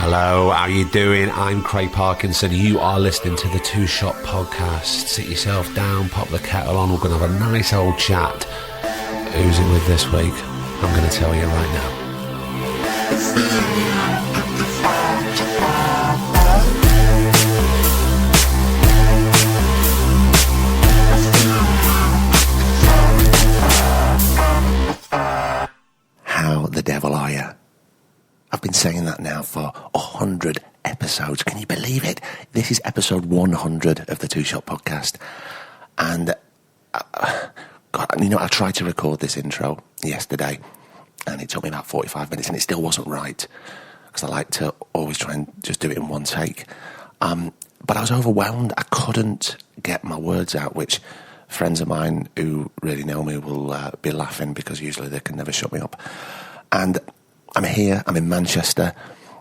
Hello, how you doing? I'm Craig Parkinson. You are listening to the Two Shot Podcast. Sit yourself down, pop the kettle on. We're going to have a nice old chat. Who's it with this week? I'm going to tell you right now. How the devil are you? I've been saying that now for 100 episodes. Can you believe it? This is episode 100 of the Two Shot Podcast. And, I tried to record this intro yesterday, and it took me about 45 minutes, and it still wasn't right, because I like to always try and just do it in one take. But I was overwhelmed. I couldn't get my words out, which friends of mine who really know me will be laughing, because usually they can never shut me up. And I'm here, I'm in Manchester,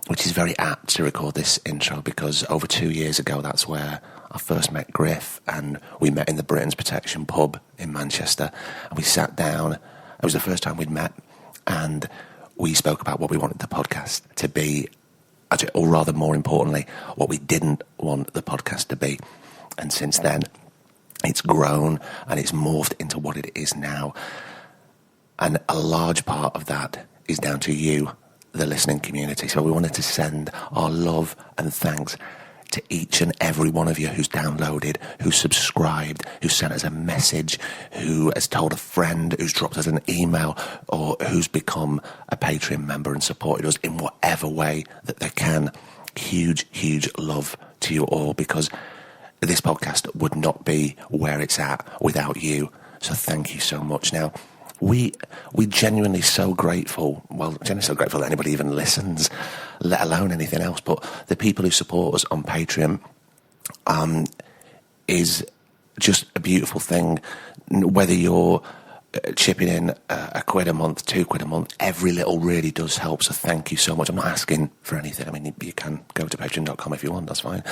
which is very apt to record this intro, because over 2 years ago, that's where I first met Griff, and we met in the Britain's Protection pub in Manchester, and we sat down. It was the first time we'd met, and we spoke about what we wanted the podcast to be, or rather, more importantly, what we didn't want the podcast to be. And since then, it's grown, and it's morphed into what it is now. And a large part of that is down to you, the listening community. So we wanted to send our love and thanks to each and every one of you who's downloaded, who's subscribed, who sent us a message, who has told a friend, who's dropped us an email, or who's become a Patreon member and supported us in whatever way that they can. Huge, huge love to you all, because this podcast would not be where it's at without you. So thank you so much. Now, we genuinely so grateful, that anybody even listens, let alone anything else. But the people who support us on Patreon is just a beautiful thing. Whether you're chipping in a quid a month, £2 a month, every little really does help. So thank you so much. I'm not asking for anything. I mean, you can go to patreon.com if you want, that's fine.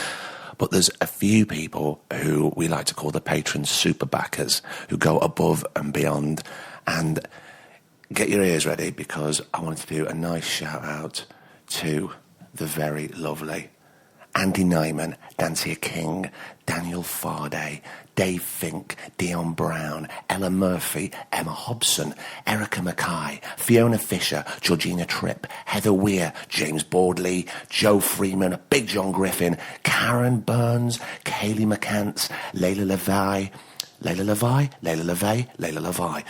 But there's a few people who we like to call the patron super backers, who go above and beyond. And get your ears ready, because I wanted to do a nice shout out to the very lovely Andy Nyman, Dancia King, Daniel Farday, Dave Fink, Dion Brown, Ella Murphy, Emma Hobson, Erica Mackay, Fiona Fisher, Georgina Tripp, Heather Weir, James Boardley, Joe Freeman, Big John Griffin, Karen Burns, Kaylee McCants, Layla Levi.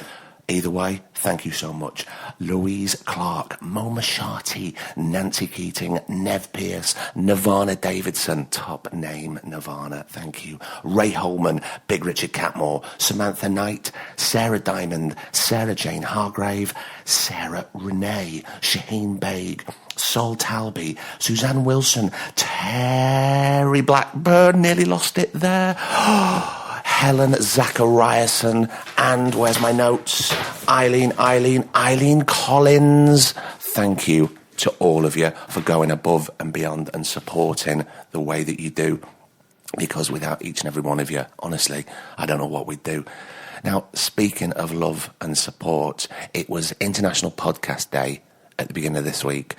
Either way, thank you so much. Louise Clark, Mo Mashati, Nancy Keating, Nev Pierce, Nirvana Davidson, top name Nirvana, thank you. Ray Holman, Big Richard Catmore, Samantha Knight, Sarah Diamond, Sarah Jane Hargrave, Sarah Renee, Shaheen Baig, Sol Talby, Suzanne Wilson, Terry Blackburn, nearly lost it there. Helen Zachariason, and where's my notes? Eileen Collins. Thank you to all of you for going above and beyond and supporting the way that you do, because without each and every one of you, honestly, I don't know what we'd do. Now, speaking of love and support, it was International Podcast Day at the beginning of this week,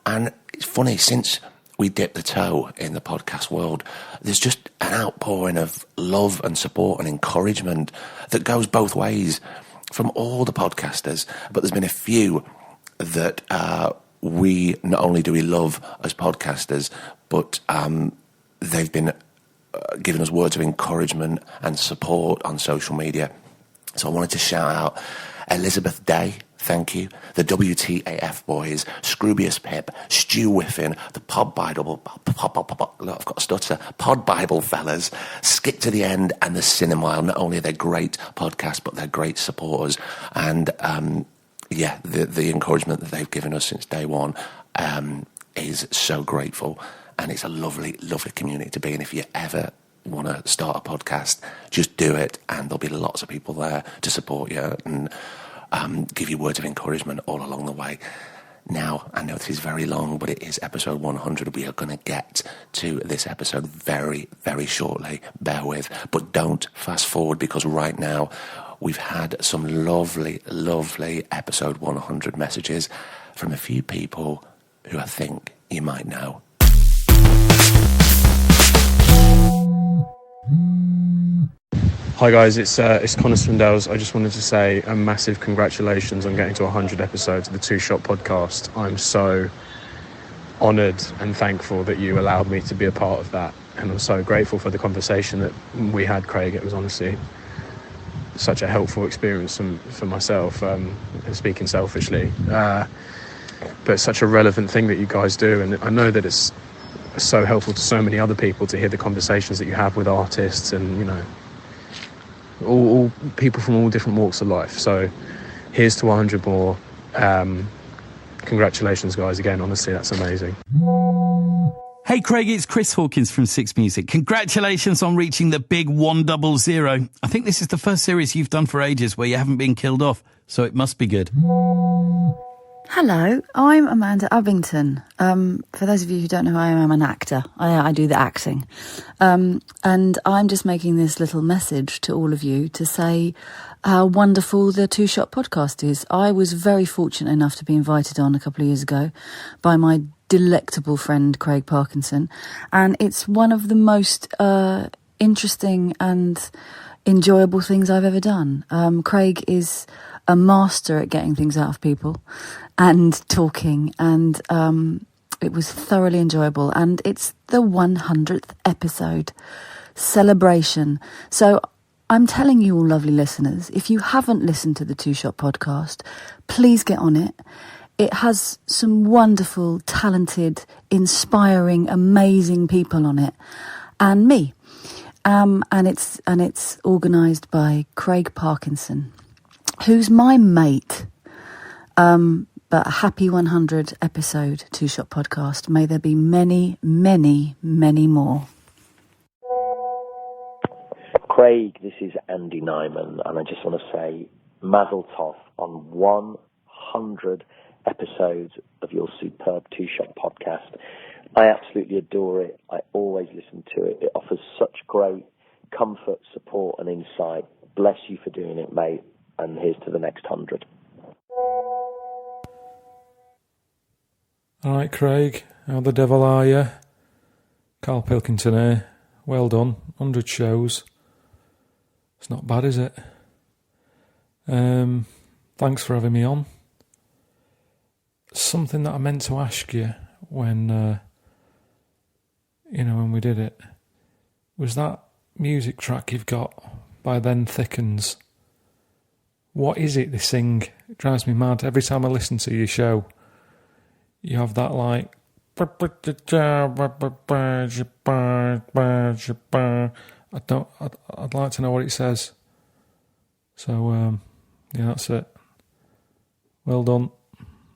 and it's funny, since we dipped the toe in the podcast world, there's just an outpouring of love and support and encouragement that goes both ways from all the podcasters. But there's been a few that we not only do we love as podcasters, but they've been giving us words of encouragement and support on social media. So I wanted to shout out Elizabeth Day. Thank you. The WTAF boys, Scroobius Pip, Stu Whiffin, the Pod Bible fellas, Skip to the End, and the Cinemile. Not only are they great podcasts, but they're great supporters. And the encouragement that they've given us since day one is so grateful. And it's a lovely, lovely community to be in. If you ever want to start a podcast, just do it, and there'll be lots of people there to support you and give you words of encouragement all along the way. Now, I know this is very long, but it is episode 100. We are going to get to this episode very, very shortly. Bear with. But don't fast forward, because right now we've had some lovely, lovely episode 100 messages from a few people who I think you might know. Hi guys, it's Connor Swindells. I just wanted to say a massive congratulations on getting to 100 episodes of the Two Shot podcast. I'm so honoured and thankful that you allowed me to be a part of that, and I'm so grateful for the conversation that we had, Craig. It was honestly such a helpful experience for myself, speaking selfishly, but such a relevant thing that you guys do, and I know that it's so helpful to so many other people to hear the conversations that you have with artists and, you know, all people from all different walks of life. So here's to 100 more. Congratulations, guys, again. Honestly, that's amazing. Hey, Craig, it's Chris Hawkins from Six Music. Congratulations on reaching the big 100. I think this is the first series you've done for ages where you haven't been killed off, so it must be good. Hello, I'm Amanda Abington. For those of you who don't know who I am, I'm an actor. I do the acting. And I'm just making this little message to all of you to say how wonderful the Two Shot podcast is. I was very fortunate enough to be invited on a couple of years ago by my delectable friend Craig Parkinson, and it's one of the most interesting and enjoyable things I've ever done. Craig is a master at getting things out of people and talking, and it was thoroughly enjoyable, and it's the 100th episode celebration. So I'm telling you all, lovely listeners, if you haven't listened to the Two Shot podcast, please get on it. It has some wonderful, talented, inspiring, amazing people on it, and me. And it's organised by Craig Parkinson, who's my mate. But a happy 100 episode Two Shot podcast. May there be many, many, many more. Craig, this is Andy Nyman, and I just want to say Mazel Tov on 100 episodes of your superb Two Shot podcast. I absolutely adore it. I always listen to it. It offers such great comfort, support and insight. Bless you for doing it, mate, and here's to the next 100. All right, Craig, how the devil are you? Carl Pilkington here. Well done, 100 shows. It's not bad, is it? Thanks for having me on. Something that I meant to ask you when we did it, was that music track you've got by Then Thickens. What is it they sing? It drives me mad. Every time I listen to your show, you have that like... I'd like to know what it says. So, yeah, that's it. Well done.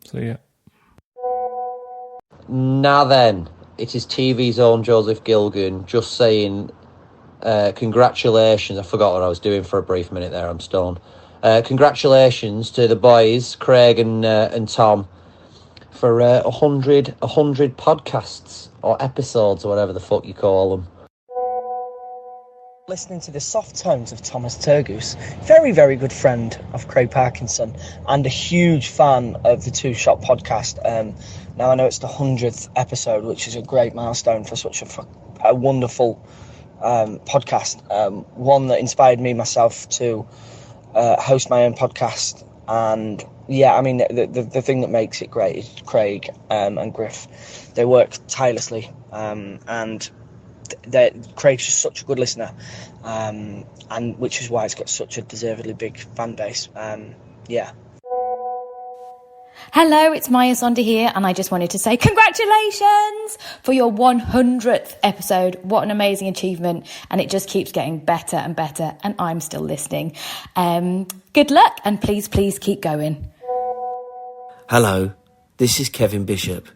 See ya. Now then, it is TV's own Joseph Gilgun just saying congratulations. I forgot what I was doing for a brief minute there, I'm stoned. Congratulations to the boys, Craig and Tom, for 100 podcasts or episodes or whatever the fuck you call them. Listening to the soft tones of Thomas Turgoose, very, very good friend of Craig Parkinson and a huge fan of the Two Shot podcast. Now I know it's the 100th episode, which is a great milestone for such a wonderful podcast. One that inspired me myself to host my own podcast. And yeah, I mean, the thing that makes it great is Craig and Griff. They work tirelessly, and Craig's just such a good listener, and which is why it's got such a deservedly big fan base. Yeah. Hello, it's Maya Sonder here, and I just wanted to say congratulations for your 100th episode. What an amazing achievement, and it just keeps getting better and better, and I'm still listening. Good luck, and please keep going. Hello, this is Kevin Bishop,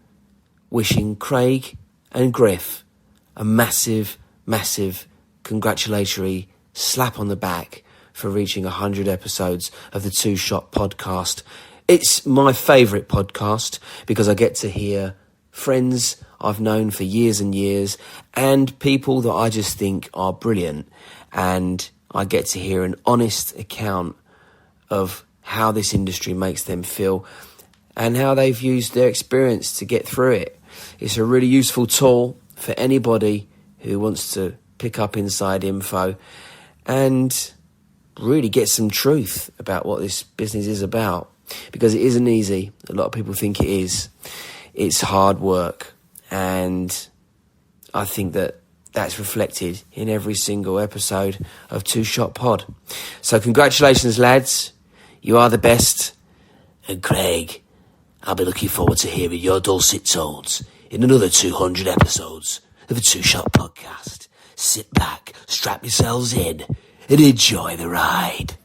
wishing Craig and Griff a massive, massive congratulatory slap on the back for reaching 100 episodes of the Two Shot podcast. It's my favourite podcast because I get to hear friends I've known for years and years and people that I just think are brilliant, and I get to hear an honest account of how this industry makes them feel and how they've used their experience to get through it. It's a really useful tool for anybody who wants to pick up inside info and really get some truth about what this business is about, because it isn't easy. A lot of people think it is. It's hard work, and I think that that's reflected in every single episode of Two Shot Pod. So congratulations, lads. You are the best. And Craig, I'll be looking forward to hearing your dulcet tones in another 200 episodes of the Two Shot Podcast. Sit back, strap yourselves in, and enjoy the ride.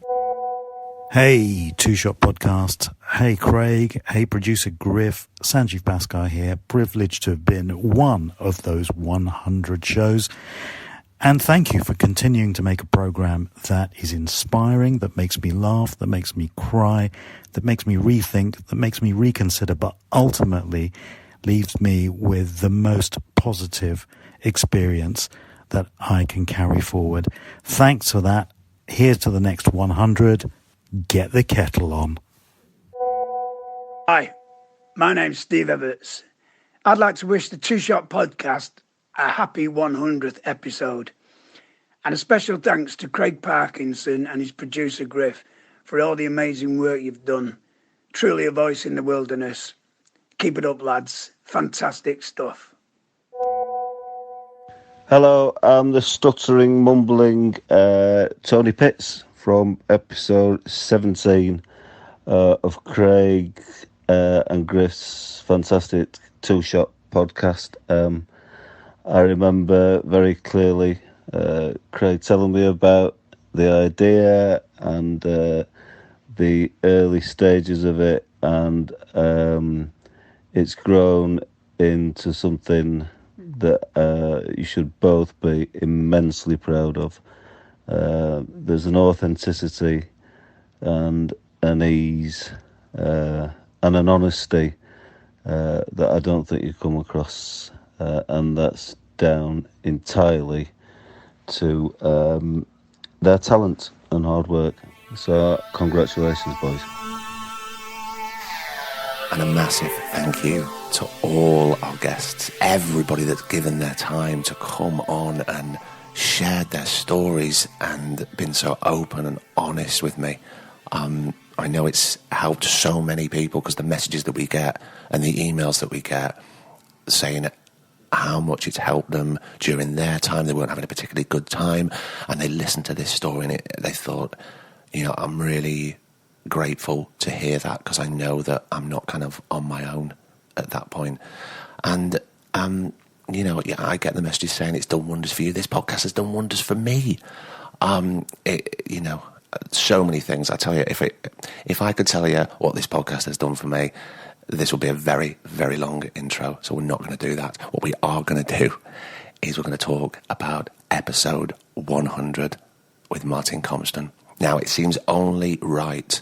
Hey, Two Shot Podcast. Hey, Craig. Hey, producer Griff. Sanjeev Bhaskar here. Privileged to have been one of those 100 shows. And thank you for continuing to make a program that is inspiring, that makes me laugh, that makes me cry, that makes me rethink, that makes me reconsider, but ultimately leaves me with the most positive experience that I can carry forward. Thanks for that. Here's to the next 100. Get the kettle on. Hi, my name's Steve Everts. I'd like to wish the Two Shot Podcast a happy 100th episode. And a special thanks to Craig Parkinson and his producer Griff for all the amazing work you've done. Truly a voice in the wilderness. Keep it up, lads. Fantastic stuff. Hello, I'm the stuttering, mumbling Tony Pitts from episode 17 of Craig and Griff's fantastic two-shot podcast. I remember very clearly Craig telling me about the idea and the early stages of it, and it's grown into something that you should both be immensely proud of. There's an authenticity and an ease and an honesty that I don't think you come across, and that's down entirely to their talent and hard work. So congratulations, boys. And a massive thank you to all our guests, everybody that's given their time to come on and shared their stories and been so open and honest with me. I know it's helped so many people, because the messages that we get and the emails that we get saying how much it's helped them during their time. They weren't having a particularly good time, and they listened to this story and they thought, you know, I'm really grateful to hear that, because I know that I'm not kind of on my own at that point. And you know, yeah, I get the messages saying it's done wonders for you. This podcast has done wonders for me. You know, so many things. I tell you, if I could tell you what this podcast has done for me, this will be a very, very long intro. So we're not going to do that. What we are going to do is we're going to talk about episode 100 with Martin Compston. Now, it seems only right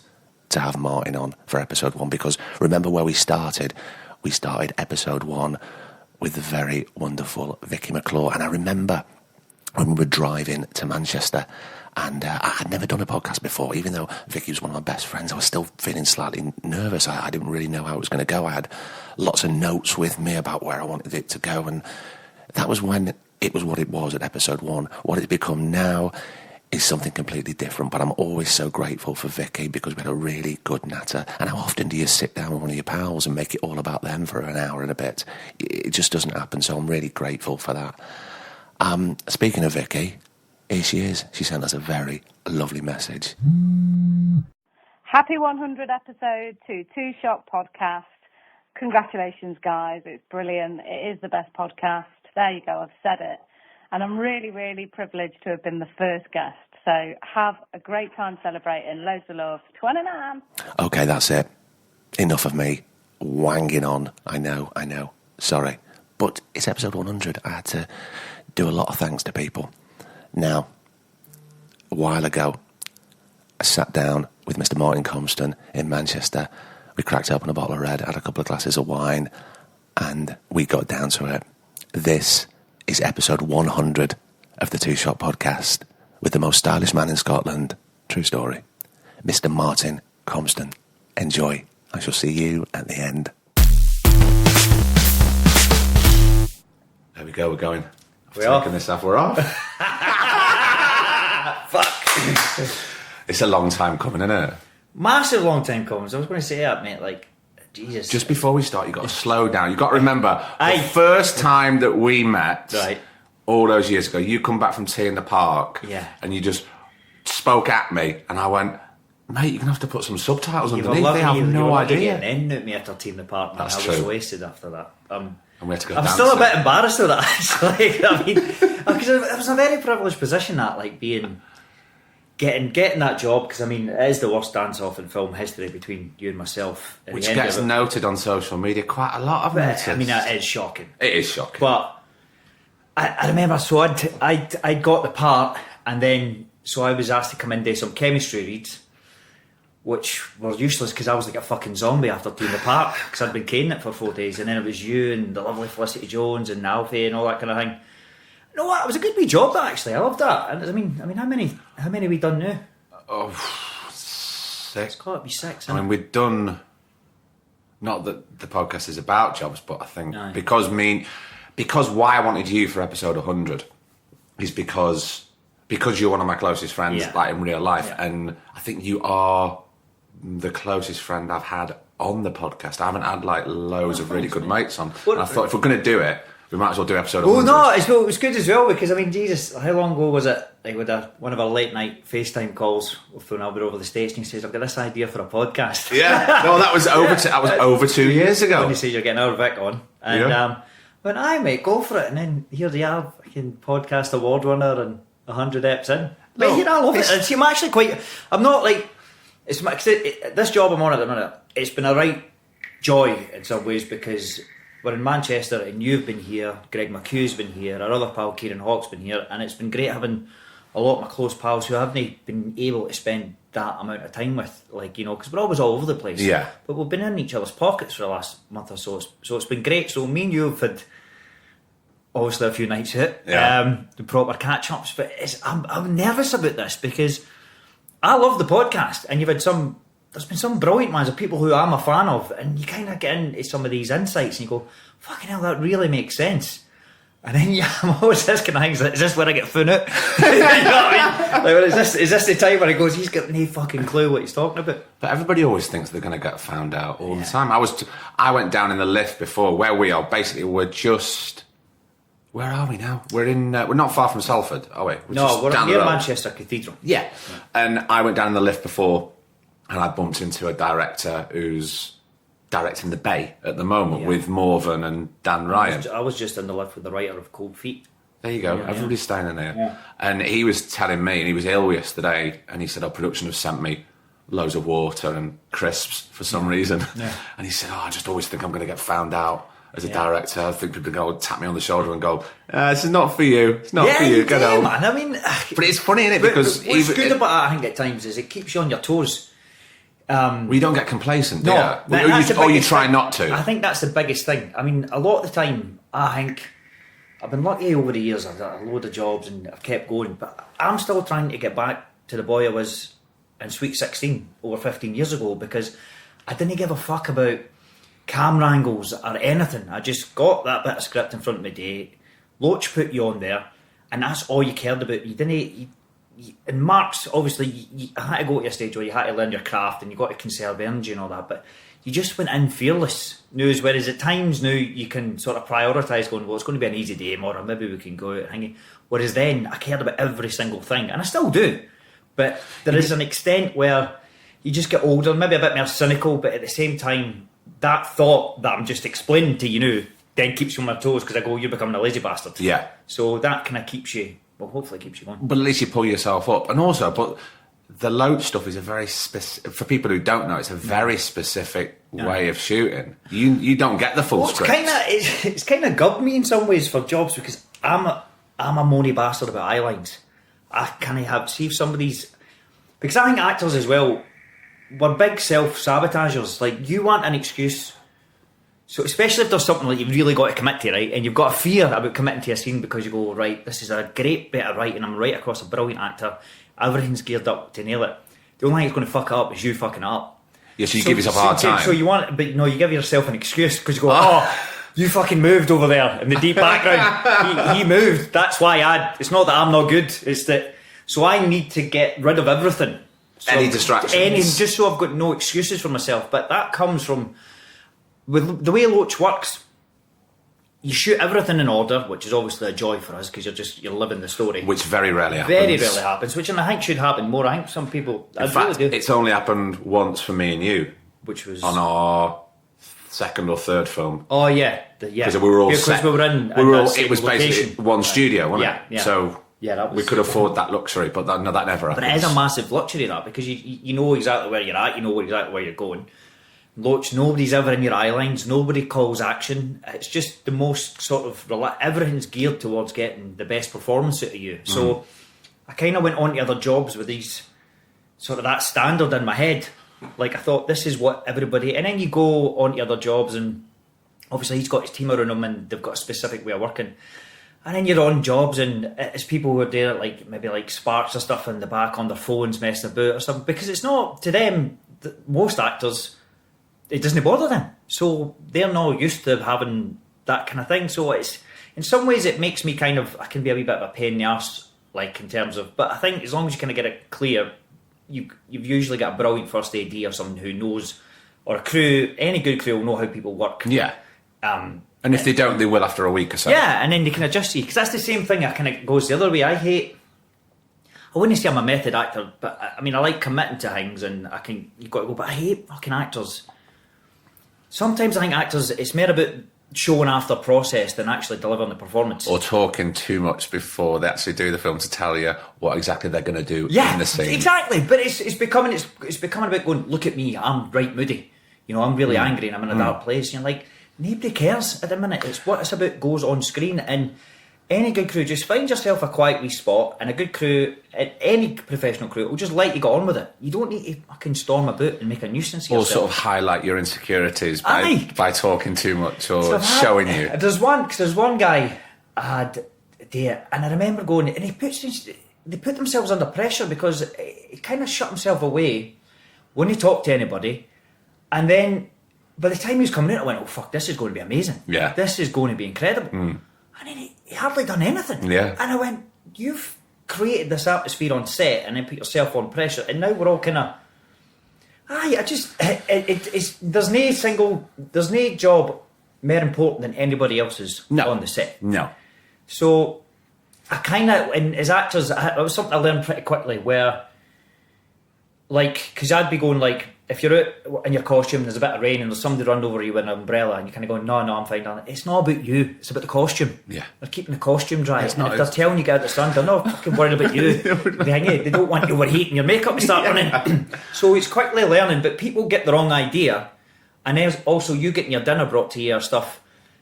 to have Martin on for episode 1, because remember where we started? We started episode 1 with the very wonderful Vicky McClure. And I remember when we were driving to Manchester, and I had never done a podcast before. Even though Vicky was one of my best friends, I was still feeling slightly nervous. I didn't really know how it was going to go. I had lots of notes with me about where I wanted it to go, and that was when it was what it was at episode 1. What it's become now is something completely different, but I'm always so grateful for Vicky, because we had a really good natter. And how often do you sit down with one of your pals and make it all about them for an hour and a bit? It just doesn't happen, so I'm really grateful for that. Speaking of Vicky, here she is. She sent us a very lovely message. Happy 100 episode to Two Shot Podcast. Congratulations, guys. It's brilliant. It is the best podcast. There you go. I've said it. And I'm really, really privileged to have been the first guest. So have a great time celebrating. Loads of love. 29. Okay, that's it. Enough of me wanging on. I know. Sorry. But it's episode 100. I had to do a lot of thanks to people. Now, a while ago, I sat down with Mr. Martin Compston in Manchester. We cracked open a bottle of red, had a couple of glasses of wine, and we got down to it. This is episode 100 of the Two Shot Podcast with the most stylish man in Scotland. True story. Mr. Martin Compston. Enjoy. I shall see you at the end. go. We're going. I've We're taken this off. We're off. Fuck. It's a long time coming, isn't it? Massive long time coming. So I was going to say that, mate. Like, Jesus. Just before we start, you've got to slow down. You've got to remember, the first time that we met, all those years ago, you come back from tea in the park, and you just spoke at me, and I went, mate, you're going to have to put some subtitles underneath. They have no idea. Getting in at me after tea in the park, man. That's I was true. wasted after that. And we had to go I'm dancing. still a bit embarrassed of that, actually. I mean, because it was a very privileged position, that, like, getting that job, because, I mean, it is the worst dance-off in film history between you and myself. Which gets noted on social media quite a lot, I've noticed. I mean, it is shocking. It is shocking. But I remember, so I'd got the part, and then, so I was asked to come in and do some chemistry reads, which were useless because I was like a fucking zombie after Tea in the Park, because I'd been caning it for 4 days, and then it was you and the lovely Felicity Jones and Alfie and all that kind of thing. You know what? It was a good wee job, that, actually. I loved that. And I mean, how many we done now? Oh, 6. It's got to be 6. I mean, we've done. Not that the podcast is about jobs, but I think because why I wanted you for episode 100 is because you're one of my closest friends, like in real life, and I think you are the closest friend I've had on the podcast. I haven't had like loads of really good mates on, and I thought if we're going to do it, we might as well do episode 100. Oh no, it was good as well, because I mean, Jesus, how long ago was it? Like with one of our late night FaceTime calls when I was over the States, and he says, "I've got this idea for a podcast." Yeah, no, that was over 2 years ago. When he says you're getting our Vic on, and I went, "Aye, mate, go for it." And then here they are, fucking podcast award winner and 100 eps in. But here, I love it. And see, I'm actually quite. I'm not like it's this job I'm on at the minute. It's been a right joy in some ways, because we're in Manchester and you've been here, Greg McHugh's been here, our other pal Kieran Hawke's been here, and it's been great having a lot of my close pals who haven't been able to spend that amount of time with, like, you know, because we're always all over the place. Yeah. But we've been in each other's pockets for the last month or so, so it's been great. So me and you have had obviously a few nights out, the proper catch-ups, but I'm nervous about this because I love the podcast, and there's been some brilliant ones of people who I'm a fan of, and you kind of get into some of these insights and you go, fucking hell, that really makes sense. And then I'm always this kind of thing, is this where I get fun out? You know what I mean? Like, is this the time where he goes, he's got no fucking clue what he's talking about? But everybody always thinks they're going to get found out all the time. I went down in the lift before, where we are, basically we're just... Where are we now? We're not far from Salford, are we? We're near Manchester Cathedral. Yeah. And I went down in the lift before, and I bumped into a director who's directing The Bay at the moment with Morven and Dan Ryan. I was just in the lift with the writer of Cold Feet. There you go. Everybody's staying in there. Yeah. And he was telling me, and he was ill yesterday, and he said, production have sent me loads of water and crisps for some reason. Yeah. And he said, I just always think I'm going to get found out as a director. I think people go tap me on the shoulder and go, this is not for you. It's not for you. Get home. Man. I mean, but it's funny, isn't it? Because what's good about that, I think, at times, is it keeps you on your toes. Well, you don't get complacent, do you? Or you try not to. I think that's the biggest thing. I mean, a lot of the time, I think I've been lucky over the years. I've got a load of jobs and I've kept going, but I'm still trying to get back to the boy I was in Sweet 16 over 15 years ago, because I didn't give a fuck about camera angles or anything. I just got that bit of script in front of me. Loach put you on there, and that's all you cared about. You didn't. And Mark's, obviously, you had to go to a stage where you had to learn your craft and you got to conserve energy and all that, but you just went in fearless. Whereas at times now you can sort of prioritise going, well, it's going to be an easy day tomorrow, maybe we can go out hanging. Whereas then I cared about every single thing, and I still do, but there is an extent where you just get older, maybe a bit more cynical, but at the same time, that thought that I'm just explaining to you now then keeps you on my toes, because I go, you're becoming a lazy bastard. Yeah. So that kind of keeps you... Well, hopefully it keeps you going. But at least you pull yourself up. And also, but the Loach stuff is a very specific... For people who don't know, it's a very specific way of shooting. You don't get the full script. It's kind of gubbed me in some ways for jobs, because I'm a moany bastard about eye lines. I kind of have... See if somebody's... Because I think actors as well, we're big self-sabotagers. Like, you want an excuse... So especially if there's something like you've really got to commit to, right, and you've got a fear about committing to a scene because you go, right, this is a great bit of writing, I'm right across a brilliant actor, everything's geared up to nail it. The only thing that's going to fuck it up is you fucking it up. Yeah, so you give yourself a hard time. So you want, but no, you give yourself an excuse because you go, you fucking moved over there in the deep background. He moved. That's why it's not that I'm not good. It's that, so I need to get rid of everything. So Any distractions. just so I've got no excuses for myself. But that comes from, with the way Loach works, you shoot everything in order, which is obviously a joy for us because you're living the story. Which very rarely happens. Very rarely happens, which I think should happen more. I think some people... In fact, it's only happened once for me and you. Which was... On our second or third film. Oh, yeah. Because we were all set. We were in it was basically one studio, wasn't it? Yeah. So that was, we could afford that luxury, but that never happens. But it is a massive luxury, that, because you know exactly where you're at, you know exactly where you're going. Loach, nobody's ever in your eye lines, nobody calls action. It's just the most sort of everything's geared towards getting the best performance out of you. So I kind of went on to other jobs with these sort of that standard in my head. Like, I thought, this is what everybody... And then you go on to other jobs, and obviously he's got his team around him and they've got a specific way of working. And then you're on jobs and it's people who are there, like maybe like sparks or stuff in the back on their phones messing about or something, because it's not, to them, most actors, it doesn't bother them. So they're not used to having that kind of thing. So it's, in some ways it makes me kind of, I can be a wee bit of a pain in the arse, like in terms of, but I think as long as you kind of get it clear, you've usually got a brilliant first AD or someone who knows, or a crew, any good crew will know how people work. Yeah. And if they don't, they will after a week or so. Yeah, and then they can adjust you, because that's the same thing. I kind of goes the other way. I wouldn't say I'm a method actor, but I mean, I like committing to things, and you've got to go, but I hate fucking actors. Sometimes I think actors, it's more about showing after process than actually delivering the performance. Or talking too much before they actually do the film to tell you what exactly they're going to do in the scene. Exactly, but it's becoming about going, look at me, I'm right moody. You know, I'm really angry and I'm in a dark place. And you're like, nobody cares at the minute. It's what it's about goes on screen. And any good crew, just find yourself a quiet wee spot, and a good crew, any professional crew, will just let you get on with it. You don't need to fucking storm about and make a nuisance of yourself. Or sort of highlight your insecurities by talking too much or showing you. There's one guy I had there, and I remember going, and they put themselves under pressure because he kind of shut himself away, wouldn't talk to anybody, and then by the time he was coming out, I went, oh fuck, this is going to be amazing. Yeah. This is going to be incredible. And then he hardly done anything. Yeah. And I went, you've created this atmosphere on set and then put yourself on pressure, and now we're all kind of... there's no job more important than anybody else's on the set. No. So I kind of, and as actors, it was something I learned pretty quickly where, like, because I'd be going like, if you're out in your costume and there's a bit of rain and there's somebody run over you with an umbrella and you kind of go, no, I'm fine, darling. It's not about you, it's about the costume. Yeah. They're keeping the costume dry. If they're telling you to get out the sun, they're not fucking worried about you. They don't want you overheating your makeup and start running. So it's quickly learning, but people get the wrong idea. And then also you getting your dinner brought to you or stuff,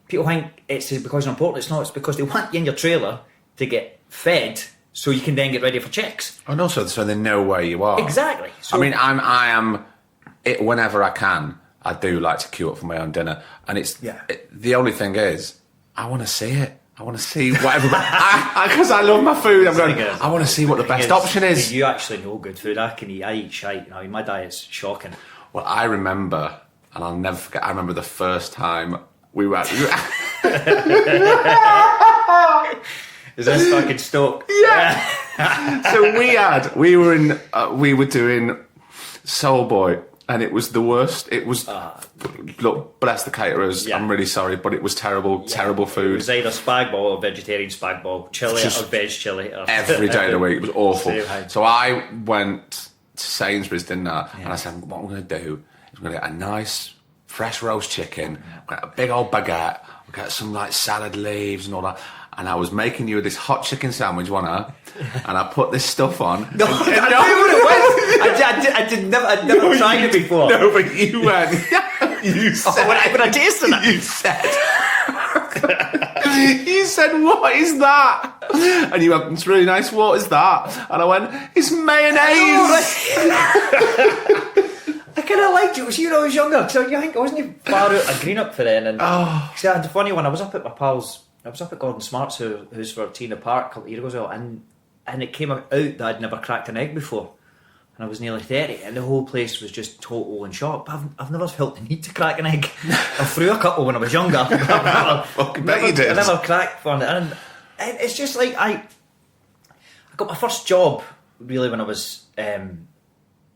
people think it's because it's important. It's not, it's because they want you in your trailer to get fed so you can then get ready for checks. And also so they know where you are. Exactly. So, I mean, I am... whenever I can, I do like to queue up for my own dinner, and the only thing is, I want to see it. I want to see what everybody... Because I love my food. I'm going, I want to see what the best option is. You actually know good food. I eat shite. I mean, my diet's shocking. Well, I remember, and I'll never forget, I remember the first time we were... Is this fucking Stoke? Yeah! So we were doing Soul Boy, and it was the worst. It was, look, bless the caterers, I'm really sorry, but it was terrible food. It was either spag bol or vegetarian spag bol, chili or veg chili. Every day of the week, it was awful. So I went to Sainsbury's, didn't I? And I said, what I'm going to do is I'm going to get a nice fresh roast chicken, a big old baguette, we'll get some like salad leaves and all that. And I was making you this hot chicken sandwich, wasn't I? And I put this stuff on. No, I knew what it was. I'd never tried it before. No, but you went. You said. When I tasted it. You said. You said, what is that? And you went, it's really nice. What is that? And I went, it's mayonnaise. I kind of liked it. You know, I was younger. So I think I wasn't far out of Green up for then. And I had the funny one. I was up at my pal's. I was up at Gordon Smart's who's for Tina Park a couple of years ago, and it came out that I'd never cracked an egg before. and I was nearly 30, and the whole place was just total in shock. But I've never felt the need to crack an egg. I threw a couple when I was younger. I never cracked one. And it's just like, I got my first job really when I was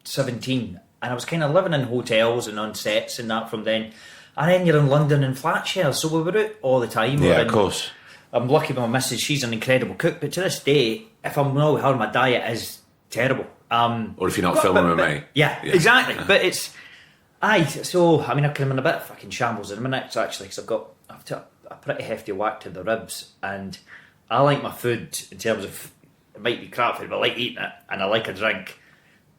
17, and I was kind of living in hotels and on sets and that from then. And then you're in London in flat shares, so we were out all the time. Yeah, of course. I'm lucky with my missus, she's an incredible cook, but to this day, if I'm not with her, my diet is terrible. Or if you're not filming with me. Yeah, exactly. But it's... I can I'm in a bit of fucking shambles in a minute, actually, because I've took a pretty hefty whack to the ribs, and I like my food in terms of... It might be crap food, but I like eating it, and I like a drink.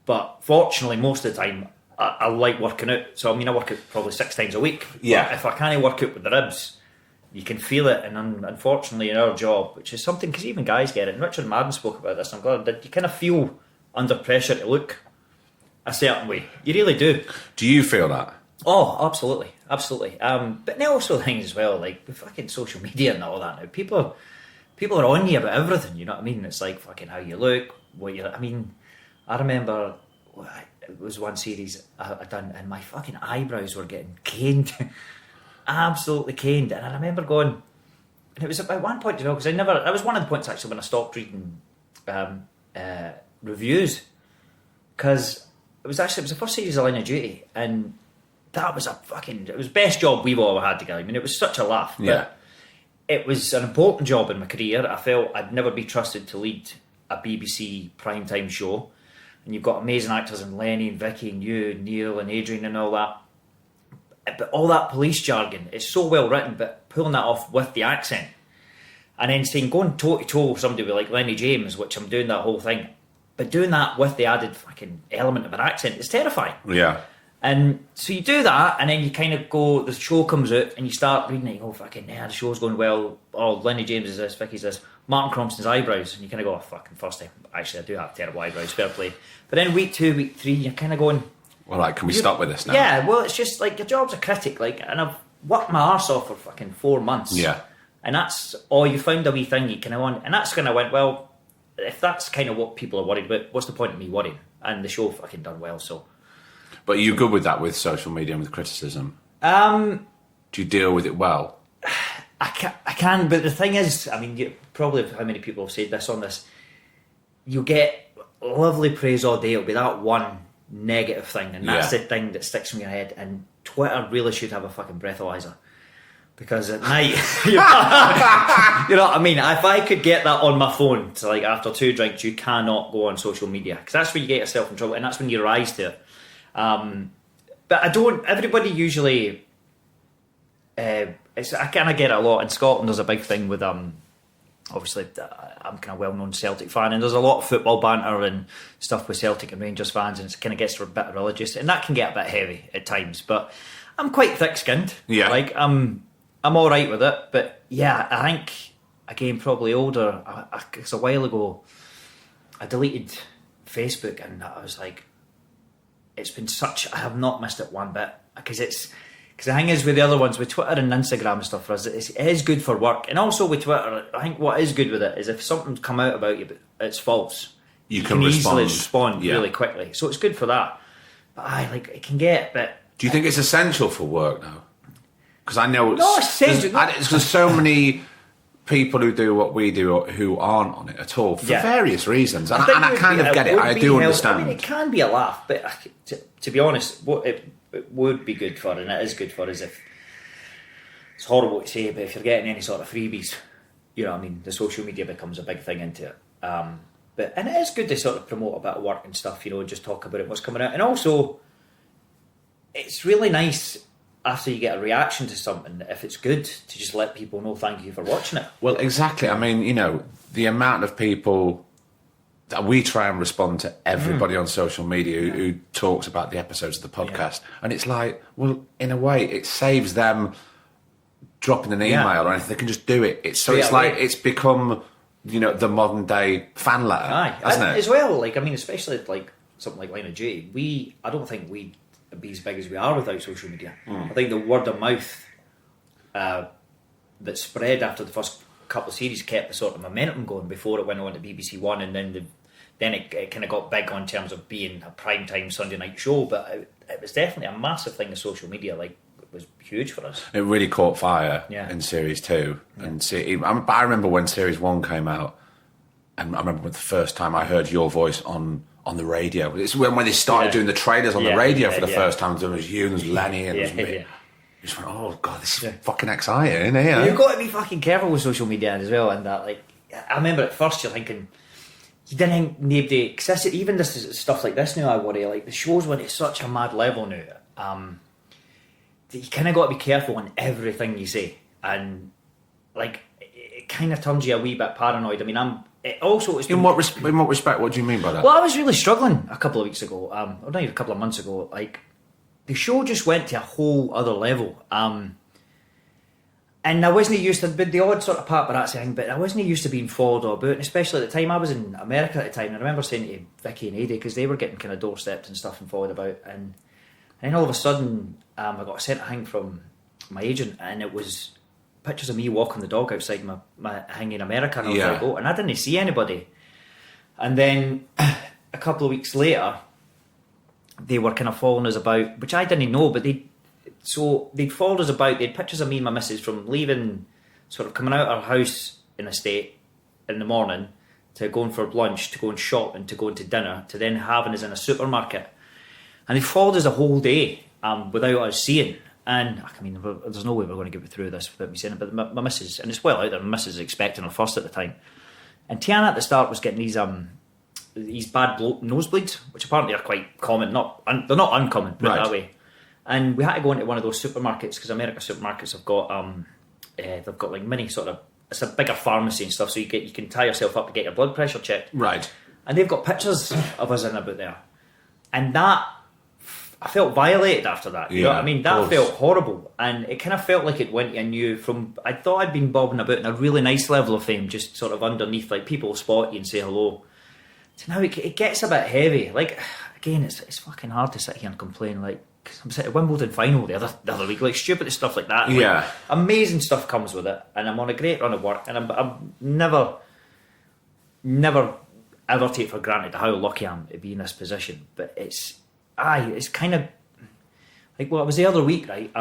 But fortunately, most of the time, I like working out. So, I work out probably 6 times a week. Yeah. But if I can't work out with the ribs, you can feel it. And unfortunately, in our job, which is something, because even guys get it, and Richard Madden spoke about this, and I'm glad that you kind of feel under pressure to look a certain way. You really do. Do you feel that? Oh, absolutely. Absolutely. But now also things as well, like with fucking social media and all that now, people are on you about everything, you know what I mean? It's like fucking how you look, I remember... It was one series I done, and my fucking eyebrows were getting caned, absolutely caned. And I remember going, and it was at one point, because that was one of the points actually when I stopped reading reviews, because it was the first series of Line of Duty, and that was it was the best job we've all ever had together. It was such a laugh. But it was an important job in my career. I felt I'd never be trusted to lead a BBC primetime show. And you've got amazing actors in Lenny and Vicky and you and Neil and Adrian and all that. But all that police jargon, it's so well written, but pulling that off with the accent. And then saying, going toe-to-toe with somebody like Lenny James, which I'm doing that whole thing, but doing that with the added fucking element of an accent is terrifying. Yeah. And so you do that, and then you kind of go, the show comes out, and you start reading it, you go, fucking, yeah, the show's going well, oh, Lenny James is this, Vicky's this, Martin Compston's eyebrows, and you kind of go, oh, fucking, first time, actually, I do have terrible eyebrows, fair play. But then week 2, week 3, you're kind of going... Well, like, can we stop with this now? Yeah, well, it's just, like, your job's a critic, like, and I've worked my arse off for fucking 4 months. Yeah. And that's, you found a wee thing you kind of want, and that's kind of went, well, if that's kind of what people are worried about, what's the point of me worrying? And the show fucking done well, so... But are you good with that, with social media and with criticism? Do you deal with it well? I can, but the thing is, probably how many people have said this on this, you get lovely praise all day, it'll be that one negative thing, and that's the thing that sticks in your head, and Twitter really should have a fucking breathalyzer. Because at night, you know what I mean? If I could get that on my phone, to like after 2 drinks, you cannot go on social media, because that's when you get yourself in trouble, and that's when you rise to it. But I don't. Everybody usually, I kind of get it a lot in Scotland. There's a big thing with obviously I'm kind of well-known Celtic fan, and there's a lot of football banter and stuff with Celtic and Rangers fans, and it kind of gets a bit religious, and that can get a bit heavy at times. But I'm quite thick-skinned. Yeah, like I'm all right with it. But yeah, I think again probably older. Because a while ago, I deleted Facebook, and I was like. It's been I have not missed it one bit, because the thing is with the other ones, with Twitter and Instagram and stuff for us, it is good for work, and also with Twitter, I think what is good with it is if something's come out about you but it's false, you can easily respond really quickly, so it's good for that. But it can get a bit. Do you think it's essential for work now? Because I know it's there's so many people who do what we do who aren't on it at all for various reasons, and I kind of get it. I do understand. It can be a laugh, but to be honest, what it would be good for, and it is good for, is if it's horrible to say, but if you're getting any sort of freebies, you know what I mean, the social media becomes a big thing into it. And it is good to sort of promote a bit of work and stuff, just talk about it, what's coming out, and also it's really nice. After you get a reaction to something, if it's good, to just let people know thank you for watching it. Well, exactly. The amount of people that we try and respond to everybody on social media who talks about the episodes of the podcast, and it's like, well, in a way, it saves them dropping an email or anything. They can just do it. It's become, the modern day fan letter, hasn't it? As well, especially something like Line of Duty. I don't think we'd be as big as we are without social media. I think the word of mouth that spread after the first couple of series kept the sort of momentum going before it went on to BBC One, and then then it kind of got big on terms of being a primetime Sunday night show, but it was definitely a massive thing in social media. Like, it was huge for us. It really caught fire Yeah. in Series 2. And I remember when Series 1 came out, and I remember the first time I heard your voice on the radio. It's when they started doing the trailers on the radio for the first time. There was you and there was Lenny and there was me. You just went, oh God, this is fucking exciting, isn't it? You've got to be fucking careful with social media as well, and that, like, I remember at first you're thinking, you didn't think nobody, because even this stuff like this now, I worry, like, the shows went at such a mad level now, that you kind of got to be careful on everything you say, and, like, it kind of turns you a wee bit paranoid. I mean, in what respect, what do you mean by that? Well, I was really struggling a couple of weeks ago, or not even a couple of months ago, like, the show just went to a whole other level. And I wasn't used to the odd sort of paparazzi thing, but I wasn't used to being followed all about, and especially at the time. I was in America at the time, and I remember saying to Vicky and Eddie, because they were getting kind of doorstepped and stuff and followed about, and then all of a sudden I got sent a thing from my agent, and it was pictures of me walking the dog outside my thing in America, and I was like, oh, and I didn't see anybody. And then a couple of weeks later, they were kind of following us about, which I didn't know, but they'd followed us about. They had pictures of me and my missus from leaving, sort of coming out of our house in a state in the morning, to going for lunch, to going shopping, to going to dinner, to then having us in a supermarket. And they followed us a whole day without us seeing. And I mean, there's no way we're going to get through this without me seeing it, but my missus, and it's well out there, my missus is expecting her first at the time. And Tiana at the start was getting these bad nosebleeds, which apparently are quite common. They're not uncommon, put it that way. And we had to go into one of those supermarkets, because America supermarkets have got they've got like mini sort of, it's a bigger pharmacy and stuff, so you can tie yourself up to get your blood pressure checked. Right. And they've got pictures of us in about there, and that I felt violated after that. You know what I mean? That felt horrible, and it kind of felt like it went to a new. I thought I'd been bobbing about in a really nice level of fame, just sort of underneath, like people spot you and say hello. So now it gets a bit heavy. Like, again, it's fucking hard to sit here and complain. Like, I'm sitting at Wimbledon final the other week, like stupid stuff like that. Like, amazing stuff comes with it, and I'm on a great run of work, and I'm never ever take for granted how lucky I am to be in this position. But it's kind of like, well, it was the other week, right?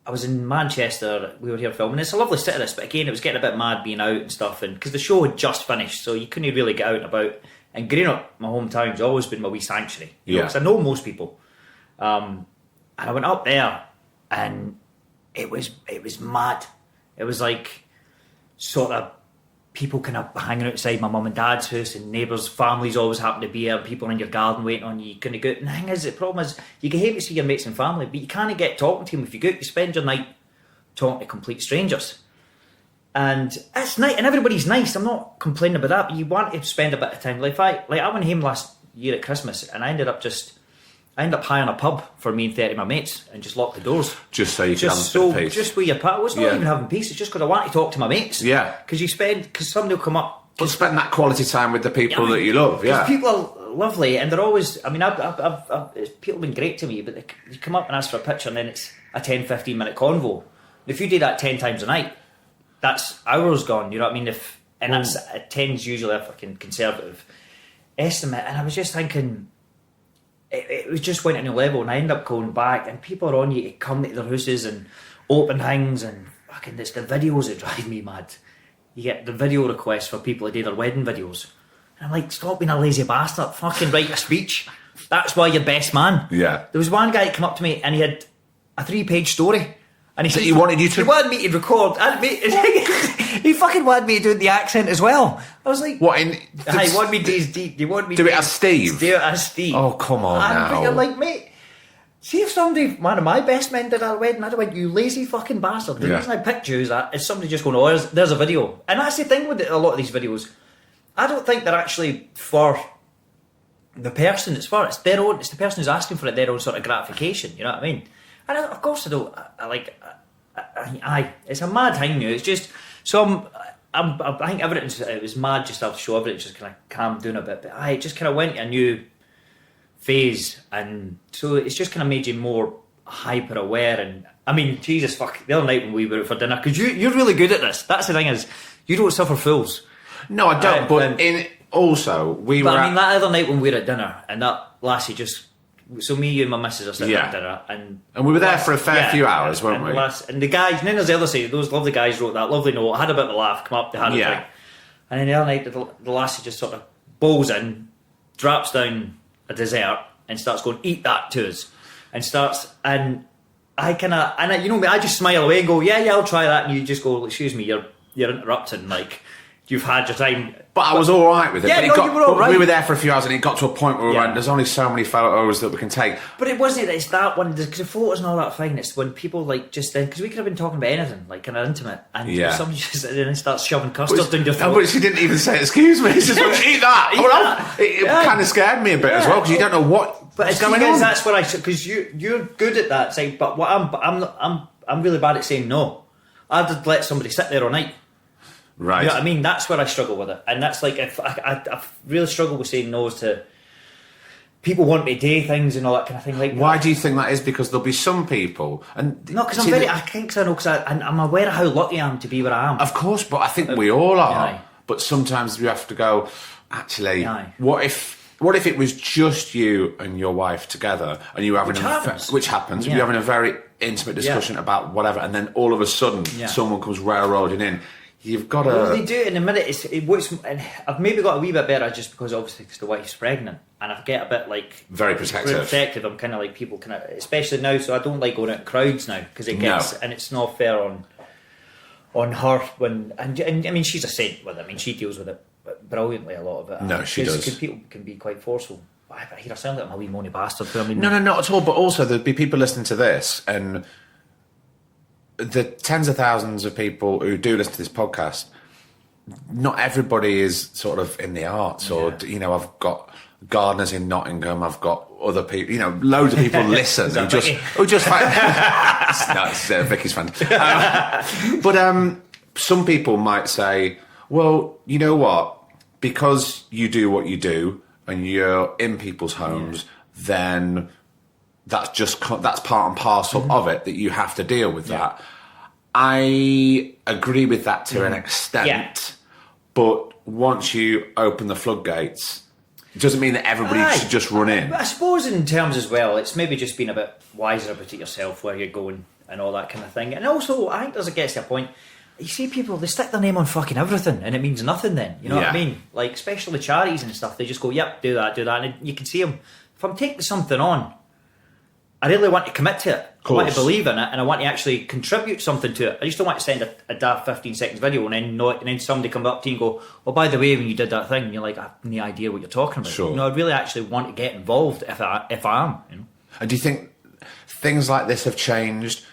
I was in Manchester, we were here filming. It's a lovely city, this, but again, it was getting a bit mad being out and stuff, and because the show had just finished, so you couldn't really get out and about. And Greenock, my hometown, has always been my wee sanctuary, because I know most people. And I went up there, and it was mad. It was like sort of people kind of hanging outside my mum and dad's house, and neighbours, families always happen to be there, and people in your garden waiting on you. You couldn't go. And the thing is, the problem is, you can hate to see your mates and family, but you can't get talking to them. If you go out, you spend your night talking to complete strangers. And it's nice, and everybody's nice. I'm not complaining about that, but you want to spend a bit of time. Like I went home last year at Christmas, and I ended up hiring a pub for me and 30 of my mates, and just locked the doors. Just so you can have peace. Just where you're part. I was not even having peace. It's just because I want to talk to my mates. Yeah. Because somebody will come up. But spend that quality time with the people that you love. Yeah. People are lovely, and they're always. I mean, people have been great to me, but you come up and ask for a picture, and then it's a 10-15 minute convo. If you do that 10 times a night, that's hours gone. You know what I mean? That's 10's usually a fucking conservative estimate, and I was just thinking. It was just went on a level, and I ended up going back, and people are on you to come to their houses and open things, and fucking it's the videos that drive me mad. You get the video requests for people to do their wedding videos, and I'm like, stop being a lazy bastard, fucking write a speech. That's why you're best man. Yeah. There was one guy that came up to me, and he had a 3-page story, and he said he wanted me to record, and he fucking wanted me to do the accent as well. I was like, what? He wanted me to do it as Steve. Do it as Steve. Oh, come on now. But you're like, mate, see if one of my best men did our wedding, I'd have went, you lazy fucking bastard. The reason I picked you is somebody just going, oh, there's a video. And that's the thing with a lot of these videos. I don't think they're actually for the person. It's their own. It's the person who's asking for it, their own sort of gratification. You know what I mean? And of course I don't. It's a mad thing now. It's just I think it was mad just after the show. Everything just kind of calmed down a bit, but it just kind of went to a new phase, and so it's just kind of made you more hyper aware. And I mean, Jesus fuck, the other night when we were out for dinner, because you're really good at this. That's the thing, is you don't suffer fools. No, I don't. But also, we were. But I mean, that other night when we were at dinner, and that lassie just. So me, you, and my missus are sitting at dinner, and we were there for a fair few hours, weren't we? And the guys, and then there's the other side. Those lovely guys wrote that lovely note, had a bit of a laugh, come up, they had a drink, and then the other night the lassie just sort of bowls in, drops down a dessert, and starts going, "Eat that" to us, and I kind of, and you know me, I just smile away and go, yeah, I'll try that, and you just go, excuse me, you're interrupting, like. You've had your time. But I was all right with it. Yeah, you were all right. We were there for a few hours and it got to a point where we went, there's only so many photos that we can take. But it wasn't, it's that one, because the photos and all that fine, it's when people like just then, because we could have been talking about anything, like kind of intimate, and somebody just then starts shoving custard down your throat. But she didn't even say, excuse me, she just went, eat that. It kind of scared me a bit as well, because you don't know what's going on. That's what because you're good at that side, but what I'm really bad at saying no. I'd just let somebody sit there all night. Right. You know what I mean? That's where I struggle with it. And that's like, if I really struggle with saying no to people want me to do things and all that kind of thing. Like, why do you think that is? Because there'll be some people... No, because I'm aware of how lucky I am to be where I am. Of course, but I think we all are. Yeah. But sometimes we have to go, actually, what if it was just you and your wife together and you were having which happens, you're having a very intimate discussion about whatever, and then all of a sudden someone comes railroading in. You've got to... Well, they do it in a minute. And I've maybe got a wee bit better just because obviously because the wife's pregnant and I get a bit like... Very protective. I'm kind of like people kind of... Especially now, so I don't like going out in crowds now because it gets... And it's not fair on her when... And I mean, she's a saint with it. I mean, she deals with it brilliantly, a lot of it. No, she does. Because people can be quite forceful. I hear I sound like I'm a wee moany bastard. But I mean, no, not at all. But also there'd be people listening to this and... The tens of thousands of people who do listen to this podcast, not everybody is sort of in the arts or, you know, I've got gardeners in Nottingham, I've got other people, you know, loads of people listen who just find... No, it's Vicky's friend. But some people might say, well, you know what, because you do what you do and you're in people's homes, then... That's part and parcel of it, that you have to deal with that. I agree with that to an extent, but once you open the floodgates, it doesn't mean that everybody should just run in. I suppose in terms as well, it's maybe just being a bit wiser about it yourself, where you're going and all that kind of thing. And also, I think it gets to a point, you see people, they stick their name on fucking everything and it means nothing then, you know what I mean? Like, especially charities and stuff, they just go, yep, do that, and you can see them, if I'm taking something on, I really want to commit to it. I want to believe in it, and I want to actually contribute something to it. I just don't want to send a daft 15 seconds video and then somebody come up to you and go, "Oh, by the way, when you did that thing," and you're like, "I have no idea what you're talking about." Sure. You know, I really actually want to get involved if I am. You know. And do you think things like this have changed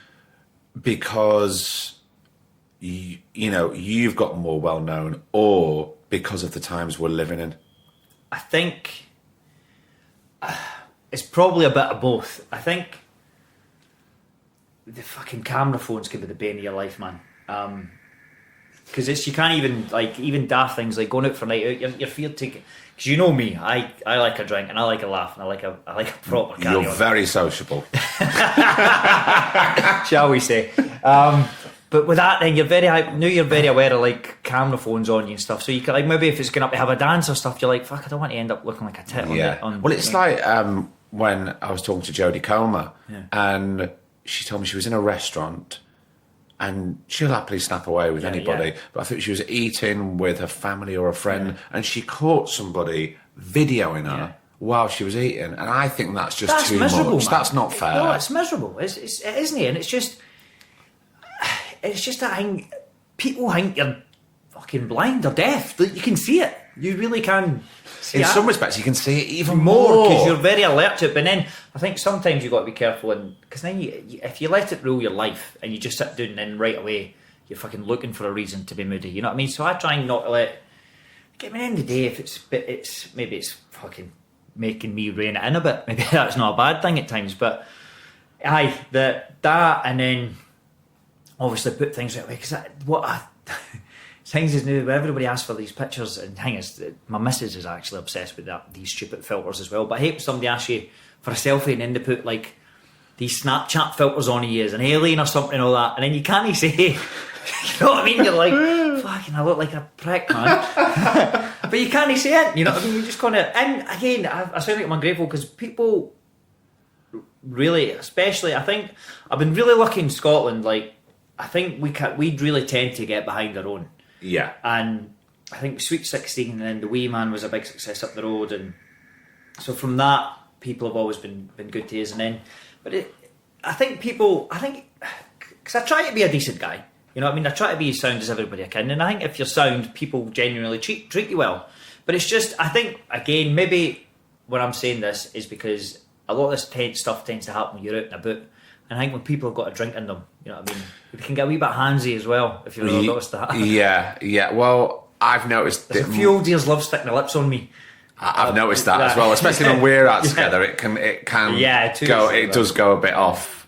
because you know you've got more well known, or because of the times we're living in? I think. It's probably a bit of both. I think the fucking camera phones could be the bane of your life, man. Because you can't even daft things like going out for a night out. You're feared to, because you know me. I like a drink and I like a laugh and I like a proper carry on. You're very sociable, shall we say? But with that, then you're very aware of like camera phones on you and stuff. So you can like maybe if it's going up to have a dance or stuff, you're like, fuck, I don't want to end up looking like a tit. Well, it's like when I was talking to Jodie Comer, and she told me she was in a restaurant, and she'll happily snap away with anybody. But I think she was eating with her family or a friend, and she caught somebody videoing her while she was eating, and I think that's too miserable, much. Man. That's not fair. No, it's miserable. It isn't it? And it's just that thing. People think you're fucking blind or deaf. You can see it. You really can. In some respects, you can see it even more because you're very alert to it. But then I think sometimes you've got to be careful, because then if you let it rule your life and you just sit down and then right away you're fucking looking for a reason to be moody. You know what I mean? So I try not to let. At the end of the day, if it's fucking making me rein it in a bit, maybe that's not a bad thing at times. But that and then obviously put things right away, because things is new. Everybody asks for these pictures, and the thing is, my missus is actually obsessed with these stupid filters as well. But I hate when somebody asks you for a selfie and then they put like these Snapchat filters on you as an alien or something and all that, and then you can't say, you know what I mean? You're like, fucking, I look like a prick, man. But you can't say it, you know what I mean? You just kind of, and again, I sound like I'm ungrateful because people really, especially, I think, I've been really lucky in Scotland, like, I think we'd really tend to get behind our own. Yeah. And I think Sweet 16 and then The Wee Man was a big success up the road, and so from that, people have always been good to us. And then, I think, because I try to be a decent guy, you know what I mean? I try to be as sound as everybody I can, and I think if you're sound, people genuinely treat you well. But it's just, I think, again, maybe when I'm saying this is because a lot of this stuff tends to happen when you're out and about. And I think when people have got a drink in them, you know what I mean? They can get a wee bit handsy as well, if you've ever noticed that. Yeah. Well, I've noticed... There's a few old dears love sticking their lips on me. I've noticed that as well, especially when we're out together. It can go. It does go a bit off,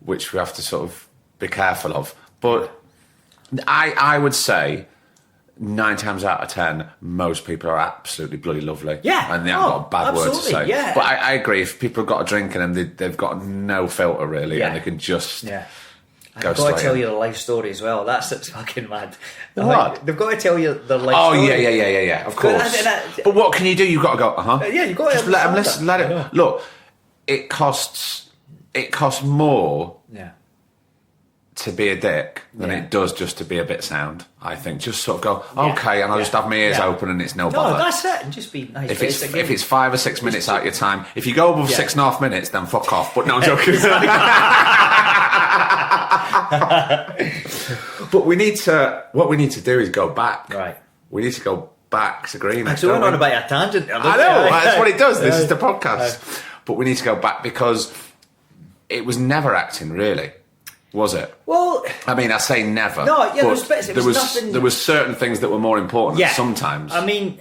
which we have to sort of be careful of. But I would say 9 times out of 10, most people are absolutely bloody lovely. Yeah, and they haven't got a bad word to say. Yeah. But I agree. If people have got a drink in them, they've got no filter really, and they can just. Yeah. I've got to tell you the life story as well. It's fucking mad. What? They've got to tell you the life story. Oh, yeah, of course. But what can you do? You've got to go, Yeah, you've got to just let them listen. Let it. Look, it costs more to be a dick than it does just to be a bit sound, I think. Just sort of go, okay, and I'll just have my ears open and it's no bother. No, that's it. And just be nice. If it's 5 or 6 minutes out of your time, if you go above 6.5 minutes, then fuck off. But no, I'm joking. But what we need to do is go back. Right. We need to go back to Green. So we're on about a tangent. I know, that's what it does. This is the podcast. But we need to go back because it was never acting, really. Was it? Well, I mean, I say never. No, yeah, but there was nothing. There was certain things that were more important. Yeah, sometimes. I mean,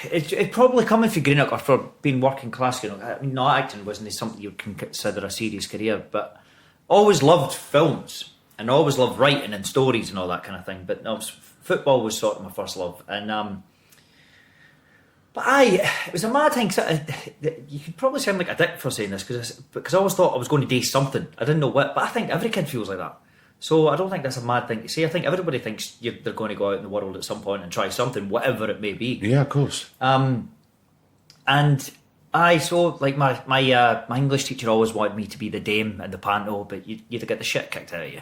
it probably coming for Greenock or for being working class. You know, I mean, not acting wasn't something you can consider a serious career, but always loved films and always loved writing and stories and all that kind of thing. But no, football was sort of my first love, and but it was a mad thing. You could probably sound like a dick for saying this because I always thought I was going to do something. I didn't know what, but I think every kid feels like that. So I don't think that's a mad thing to say. I think everybody thinks they're going to go out in the world at some point and try something, whatever it may be. Yeah, of course. And my English teacher always wanted me to be the dame and the panto, but you'd get the shit kicked out of you.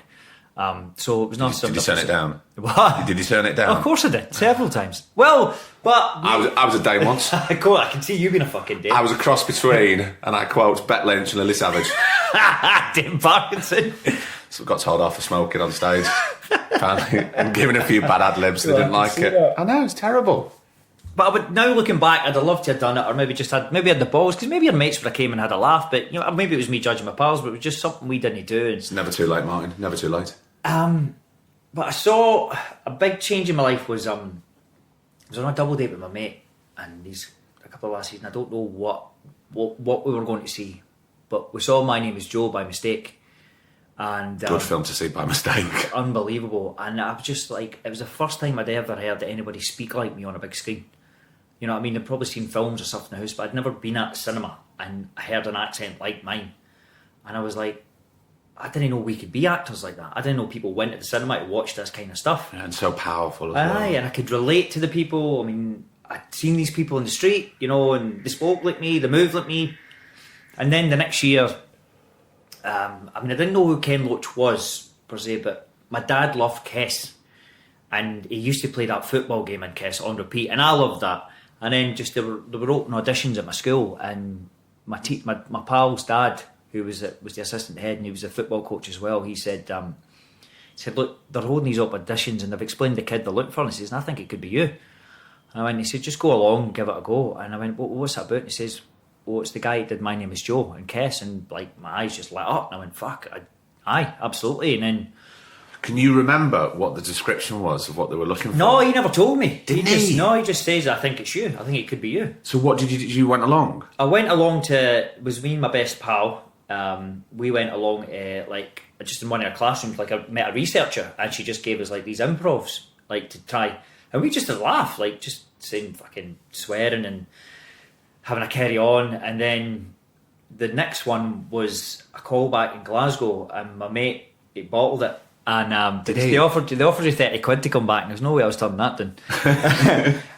So it was not something. Did you turn it down? What? Did you turn it down? Of course I did, several times. Well, but I was a dame once. I can see you being a fucking dame. I was a cross between, and I quote, Bet Lynch and Lily Savage. Dame Parkinson. So got told off for smoking on stage, apparently, and giving a few bad ad libs. They didn't like it. I know, it's terrible. But I would, now looking back, I'd have loved to have done it, or maybe had the balls, because maybe your mates would have came and had a laugh. But maybe it was me judging my pals, but it was just something we didn't do. It's never too late, Martin. Never too late. But I saw a big change in my life was I was on a double date with my mate, and a couple of lassies, and I don't know what we were going to see, but we saw My Name Is Joe by mistake. And good film to see by mistake. Unbelievable. And I was just like, it was the first time I'd ever heard anybody speak like me on a big screen. You know what I mean? I'd probably seen films or stuff in the house, but I'd never been at cinema and I heard an accent like mine. And I was like, I didn't know we could be actors like that. I didn't know people went to the cinema to watch this kind of stuff. Yeah, and so powerful as well. Aye, and I could relate to the people. I mean, I'd seen these people in the street, and they spoke like me, they moved like me. And then the next year, I didn't know who Ken Loach was per se, but my dad loved Kess, and he used to play that football game in Kess on repeat, and I loved that. And then just there were open auditions at my school, and my pal's dad, who was the assistant head, and he was a football coach as well. He said, look, they're holding these open auditions, and they've explained the kid they're looking for, and he says, I think it could be you. And he said, just go along, give it a go. And I went, well, what's that about? And he says, oh, it's the guy who did My Name Is Joe and Kess, and like my eyes just lit up, and I went, fuck, aye, absolutely. And then, can you remember what the description was of what they were looking for? No, he never told me. Didn't he? He just says, I think it's you. I think it could be you. So what did you went along? I went along it was me and my best pal. We went along just in one of our classrooms, like I met a researcher, and she just gave us like these improvs, like to try, and we just had a laugh, like just saying fucking swearing and having a carry on. And then the next one was a call back in Glasgow, and my mate, he bottled it, And they offered you £30 to come back, and there's no way I was turning that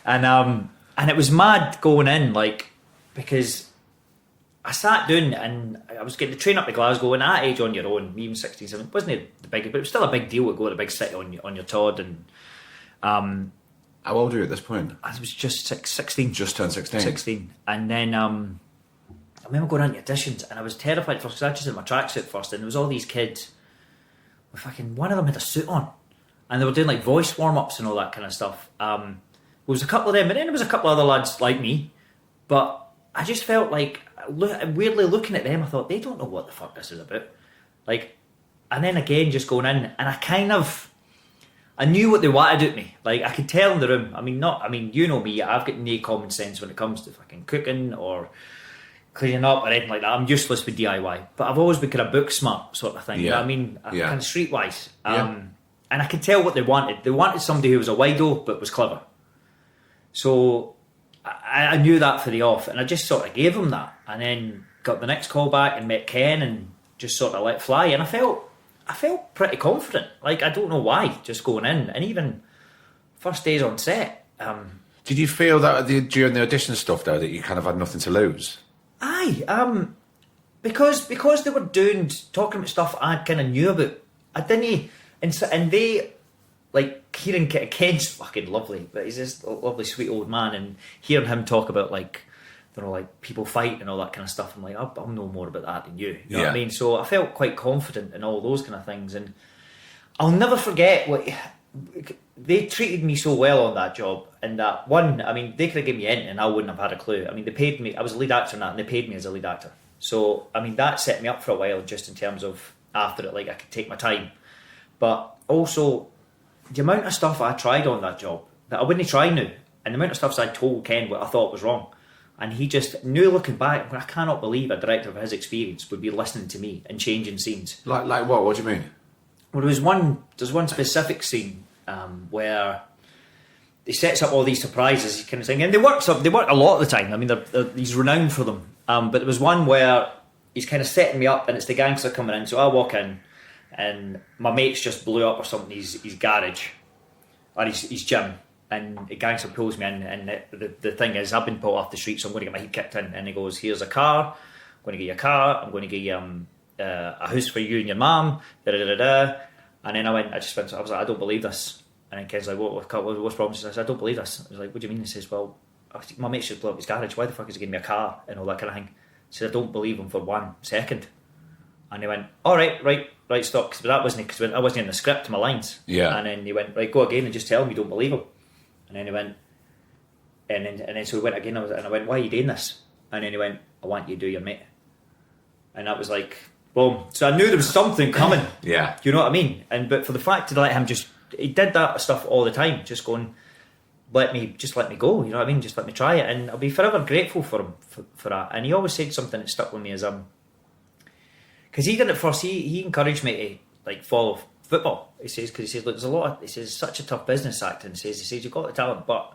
down. And it was mad going in, like, because I sat down and I was getting the train up to Glasgow, and at that age on your own, even 16, 17, it wasn't the big, but it was still a big deal to go to the big city on your Todd. And how old are you at this point? I was just 16. Just turned 16. 16. And then I remember going into auditions, and I was terrified at first because I just had my tracksuit first, and there was all these kids. Fucking one of them had a suit on, and they were doing like voice warm-ups and all that kind of stuff. There was a couple of them, but then there was a couple of other lads like me. But I just felt like, weirdly looking at them, I thought, they don't know what the fuck this is about. Like, and then again, just going in, and I knew what they wanted out of me. Like, I could tell in the room. I mean, you know me, I've got no common sense when it comes to fucking cooking or cleaning up or anything like that. I'm useless with DIY, but I've always been kind of book smart sort of thing. Yeah. You know what I mean? Yeah. Kind of streetwise. And I could tell what they wanted. They wanted somebody who was a wido but was clever. So I knew that for the off, and I just sort of gave them that, and then got the next call back and met Ken and just sort of let fly. And I felt pretty confident. Like, I don't know why, just going in, and even first days on set. Did you feel that during the audition stuff though that you kind of had nothing to lose? Aye, because they were talking about stuff I kind of knew about. I didn't, and they, like, hearing Ken's fucking lovely, but he's this lovely sweet old man, and hearing him talk about, like, you know, like people fight and all that kind of stuff, I'm like, I'll know more about that than you. You know what I mean? So I felt quite confident in all those kind of things, and I'll never forget what they treated me so well on that job. And that one, I mean, they could have given me in and I wouldn't have had a clue. I mean, they paid me, I was a lead actor in that, and they paid me as a lead actor. So, I mean, that set me up for a while, just in terms of after it, like, I could take my time. But also, the amount of stuff I tried on that job that I wouldn't try now, and the amount of stuff I told Ken what I thought was wrong, and he just knew, looking back, I cannot believe a director of his experience would be listening to me and changing scenes. Like what? What do you mean? Well, there's one specific scene where he sets up all these surprises, kind of thing, and they work a lot of the time. I mean, he's renowned for them. But there was one where he's kind of setting me up, and it's the gangster coming in. So I walk in, and my mate's just blew up or something. His garage or his gym, and the gangster pulls me in. And the thing is, I've been pulled off the street, so I'm going to get my heat kicked in. And he goes, "Here's a car. I'm going to get you a car. I'm going to get you a house for you and your mum." And then I was like, I don't believe this. And then Ken's like, what's the problem? I said, I don't believe this. I was like, what do you mean? He says, well, my mate's just blew up his garage. Why the fuck is he giving me a car and all that kind of thing? I said, I don't believe him for 1 second. And he went, all right, stop. Because that wasn't, because I wasn't in the script, my lines. Yeah. And then he went, right, go again and just tell him you don't believe him. And then he went, and then so we went again, and I went, why are you doing this? And then he went, I want you to do your mate. And that was like, boom. So I knew there was something coming. Yeah. You know what I mean? But for the fact to let him he did that stuff all the time, just going, let me go, you know what I mean? Just let me try it. And I'll be forever grateful for him for that. And he always said something that stuck with me as because he did it first, he encouraged me to, like, follow football. He says, because he says, look, there's a lot of, he says, such a tough business acting. He says, you've got the talent, but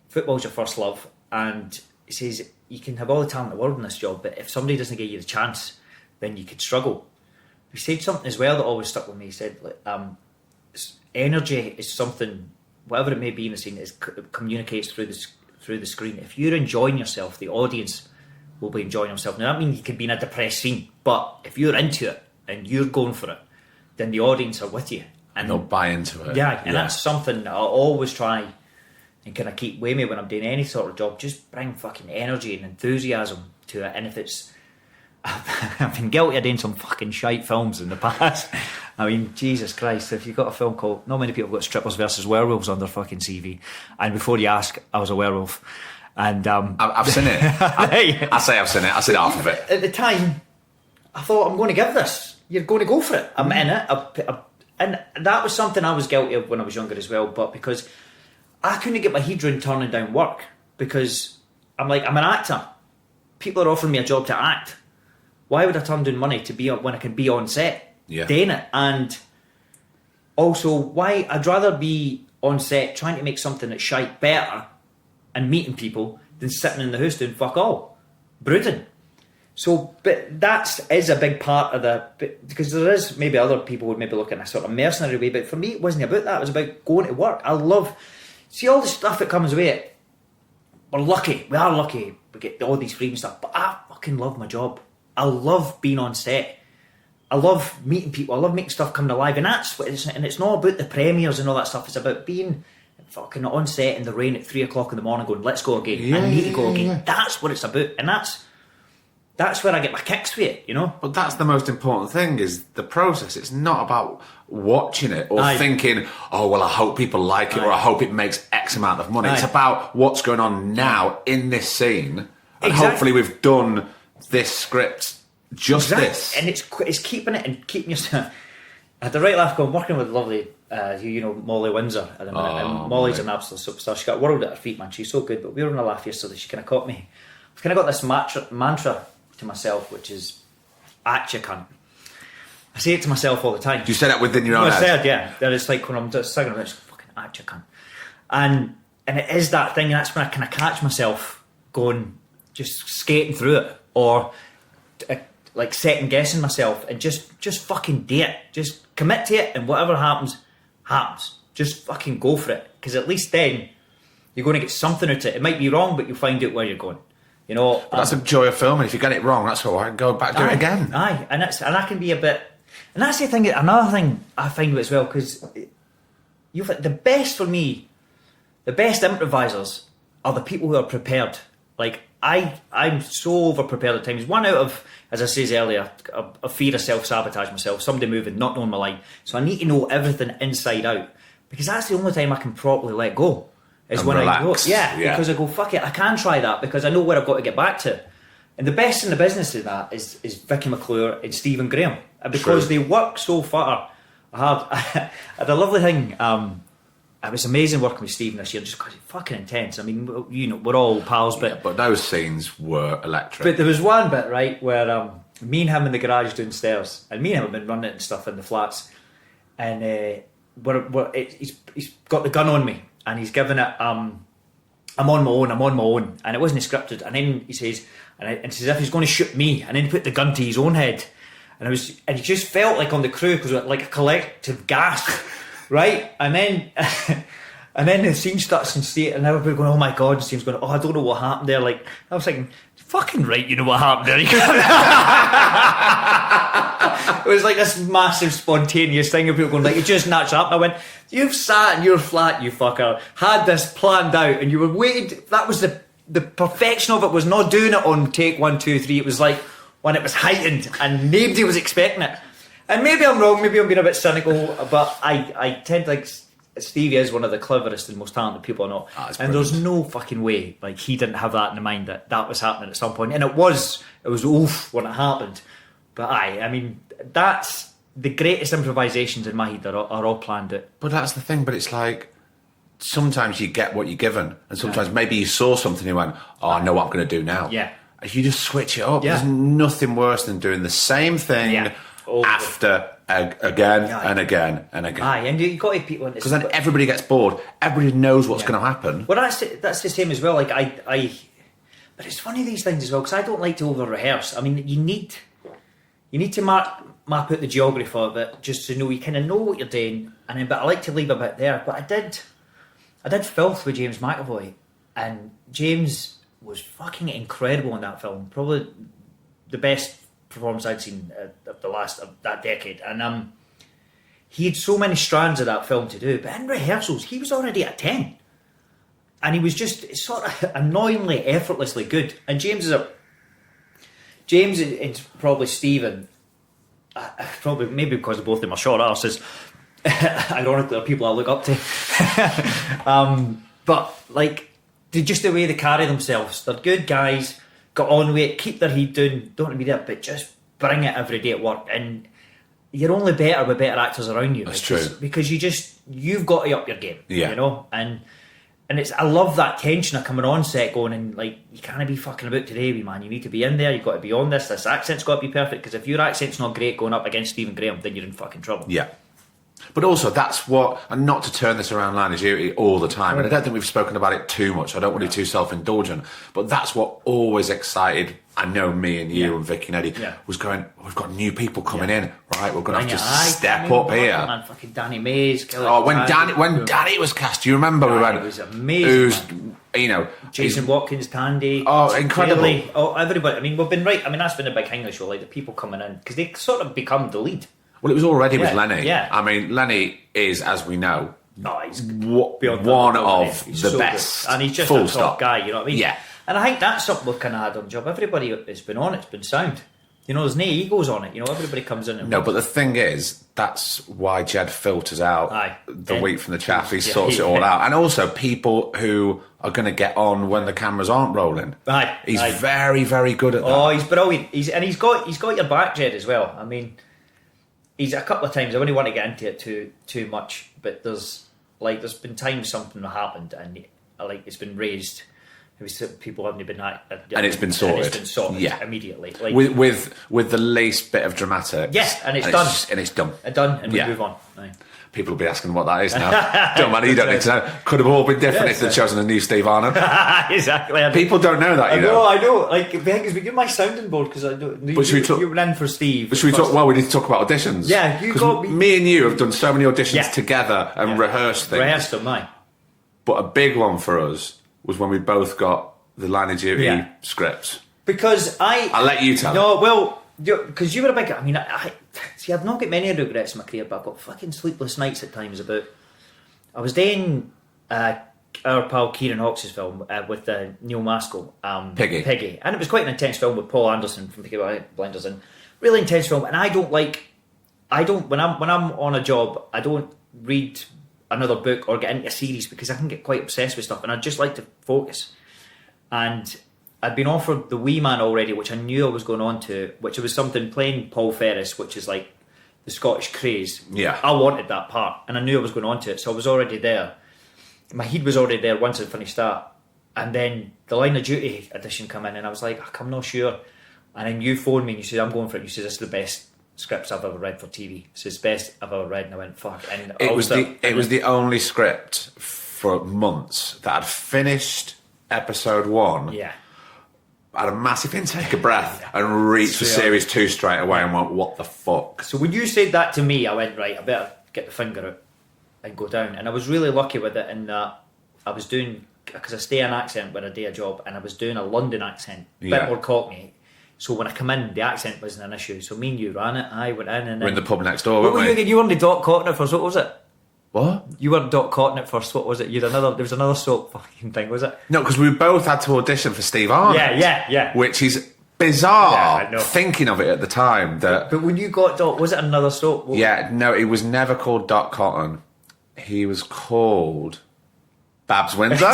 football's your first love. And he says, you can have all the talent in the world in this job, but if somebody doesn't give you the chance, then you could struggle. He said something as well that always stuck with me. He said, energy is something, whatever it may be in the scene, it communicates through the screen. If you're enjoying yourself, the audience will be enjoying themselves. Now, that means you could be in a depressed scene, but if you're into it and you're going for it, then the audience are with you. And they'll buy into it. Yeah, and that's something that I always try and kind of keep with me when I'm doing any sort of job. Just bring fucking energy and enthusiasm to it. And if it's, I've been guilty of doing some fucking shite films in the past. I mean, Jesus Christ, if you've got a film called, not many people got Strippers versus Werewolves on their fucking CV, and before you ask, I was a werewolf. And I've seen it. I say I've seen it. I seen half of it. At the time, I thought, I'm going to give this. You're going to go for it. I'm in it. And that was something I was guilty of when I was younger as well, but because I couldn't get my head around turning down work, because I'm like, I'm an actor. People are offering me a job to act. Why would I turn down money to be on when I can be on set doing it? And also, why I'd rather be on set trying to make something that's shite better and meeting people than sitting in the house doing fuck all, brooding. So, but that is a big part of because there is maybe other people would maybe look in a sort of mercenary way, but for me it wasn't about that. It was about going to work. I love, see all the stuff that comes with it. We are lucky, we get all these free and stuff, but I fucking love my job. I love being on set. I love meeting people. I love making stuff come to life, and that's what it's not about the premieres and all that stuff. It's about being fucking on set in the rain at 3 o'clock in the morning going, let's go again. I need to go again. Yeah. That's what it's about, and that's where I get my kicks with it, you know? But that's the most important thing, is the process. It's not about watching it or thinking, oh, well, I hope people like it or I hope it makes X amount of money. It's about what's going on now in this scene. And hopefully we've done this script, this. And it's keeping it and keeping yourself... I had the right laugh going, working with lovely, Molly Windsor at the minute. And Molly's an absolute superstar. She got a world at her feet, man. She's so good. But we were on a laugh yesterday. She kind of caught me. I've kind of got this mantra to myself, which is, at you cunt. I say it to myself all the time. Do you say that within your own head? I said, yeah. That it's like when I'm just singing about it, it's fucking at you cunt. And it is that thing, and that's when I kind of catch myself going, just skating through it, or like second guessing myself, and just fucking do it. Just commit to it, and whatever happens, happens. Just fucking go for it, because at least then you're going to get something out of it. It might be wrong, but you'll find out where you're going. You know, but that's the joy of filming. If you get it wrong, that's all right. Go back, do it again. And I can be a bit. And that's the thing. Another thing I find with it as well, because the best for me, the best improvisers are the people who are prepared. Like I'm so over prepared at times. One out of, as I said earlier, a fear of self-sabotage myself. Somebody moving, not knowing my line. So I need to know everything inside out, because that's the only time I can properly let go. Is and when relax. I go, because I go, fuck it, I can try that, because I know where I've got to get back to. And the best in the business in that is Vicky McClure and Stephen Graham, and because they work so far hard. I had a lovely thing. It was amazing working with Stephen this year, just because it's fucking intense. I mean, we're all pals, but those scenes were electric. But there was one bit, right, where me and him in the garage downstairs, and me and him have been running it and stuff in the flats, and he's got the gun on me. And he's given it, I'm on my own, and it wasn't scripted. And then he says, and it's as if he's going to shoot me, and then he put the gun to his own head, and he just felt like on the crew, because like a collective gasp, right? And then the scene starts in state, and everybody going, oh my god, and Steve's going, oh, I don't know what happened there. Like, I was thinking, fucking right, you know what happened there. It was like this massive spontaneous thing of people going, like, it just natural happened. I went, you've sat in your flat, you fucker, had this planned out, and you were waiting. That was the perfection of it, was not doing it on take 1, 2, 3. It was like when it was heightened and nobody was expecting it. And maybe I'm wrong, maybe I'm being a bit cynical, but I tend to think Stevie is one of the cleverest and most talented people I know. And there's no fucking way, like, he didn't have that in the mind that was happening at some point. And it was oof when it happened. But I mean, that's the greatest improvisations in my head are all planned out. But that's the thing, but it's like, sometimes you get what you're given, and sometimes maybe you saw something and you went, oh, I know what I'm going to do now. Yeah. You just switch it up. Yeah. There's nothing worse than doing the same thing after again and again and again. Aye, and you got to people, because then everybody gets bored. Everybody knows what's going to happen. Well, that's the same as well. Like but it's funny, these things as well, because I don't like to over rehearse. I mean, you need to map out the geography of it, just to know you kind of know what you're doing. And then, but I like to leave a bit there. But I did Filth with James McAvoy, and James was fucking incredible in that film. Probably the best performance I'd seen of that decade. And he had so many strands of that film to do, but in rehearsals he was already at 10, and he was just sort of annoyingly effortlessly good. And James and probably Stephen, probably maybe because both of them are short arses, ironically, are people I look up to. But like, just the way they carry themselves, they're good guys, got on with it, keep their head down, don't want to be there, but just bring it every day at work. And you're only better with better actors around you. That's true. Because you've got to up your game, yeah. You know? And I love that tension of coming on set going, and like, you can't be fucking about today, wee man. You need to be in there, you've got to be on this accent's got to be perfect, because if your accent's not great going up against Stephen Graham, then you're in fucking trouble. Yeah. But also, that's what, and not to turn this around Line of Duty all the time, and I don't think we've spoken about it too much. I don't want to be too self-indulgent, but that's what always excited, I know, me and you and Vicky and Eddie, was going, we've got new people coming in, right? We're going to have to step up here. Man, fucking Danny Mays. When Danny was cast, do you remember? It was amazing. You know, Jason Watkins, Tandy. Oh, incredible. Haley, everybody. I mean, we've been right. I mean, that's been the big thing of the show, like the people coming in, because they sort of become the lead. Well, it was already with Lenny. Yeah. I mean, Lenny is, as we know, he's one of the so best. Good. And he's just full a top guy, you know what I mean? Yeah. And I think that's something we've kind of had on the job. Everybody that's been on it's been sound. You know, there's no egos on it. You know, everybody comes in. No, but the thing is, that's why Jed filters out the wheat from the chaff. He sorts it all out. And also people who are going to get on when the cameras aren't rolling. He's very, very good at that. Oh, he's brilliant. He's got your back, Jed, as well. I mean, he's a couple of times. I wouldn't want to get into it too much, but there's been times something happened and it's been raised. People haven't been and it's been sorted. Immediately. With the least bit of dramatic. Yes, and it's done. And it's done. And we move on. Aye. People will be asking what that is now. Don't matter, you don't need to know. Could have all been different if they'd chosen a new Steve Arnott. Exactly. People don't know that, I know. Like, because we give my sounding board because you were in for Steve. But should we talk? Well, we need to talk about auditions. Yeah, you got me. Me and you have done so many auditions together and rehearsed things. Rehearsed them, aye. But a big one for us was when we both got the Line of Duty scripts. Because I'll let you tell. No, well, because you were a big. I mean, I've not got many regrets in my career, but I've got fucking sleepless nights at times about. I was doing our pal Kieran Hawks' film with Neil Maskell, Piggy, and it was quite an intense film with Paul Anderson from Peaky Blinders, and really intense film. And I don't when I'm on a job, I don't read another book or get into a series because I can get quite obsessed with stuff, and I just like to focus. And I'd been offered The Wee Man already, which I knew I was going on to, which was something playing Paul Ferris, which is like the Scottish craze. Yeah. I wanted that part, and I knew I was going on to it, so I was already there. My head was already there once I finished that. And then the Line of Duty audition come in, and I was like, I'm not sure. And then you phoned me and you said, I'm going for it. You said, this is the best scripts I've ever read for TV. This is the best I've ever read. And I went, fuck. And it was the only script for months that had finished episode 1. Yeah. Had a massive intake of breath and reached for series 2 straight away and went, what the fuck? So when you said that to me, I went, right, I better get the finger out and go down. And I was really lucky with it in that I was doing, because I stay an accent when I do a job, and I was doing a London accent, a bit more Cockney. So when I come in, the accent wasn't an issue. So me and you ran it. I went in and we're in the pub next door, weren't we? You were on the Dot Cotton at first. What was it? What? You were Dot Cotton at first. What was it? There was another soap fucking thing, was it? No, because we both had to audition for Steve Arnott. Yeah. Which is bizarre. Yeah, I know. Thinking of it at the time. But when you got Dot, was it another soap? No, it was never called Dot Cotton. He was called Babs Windsor.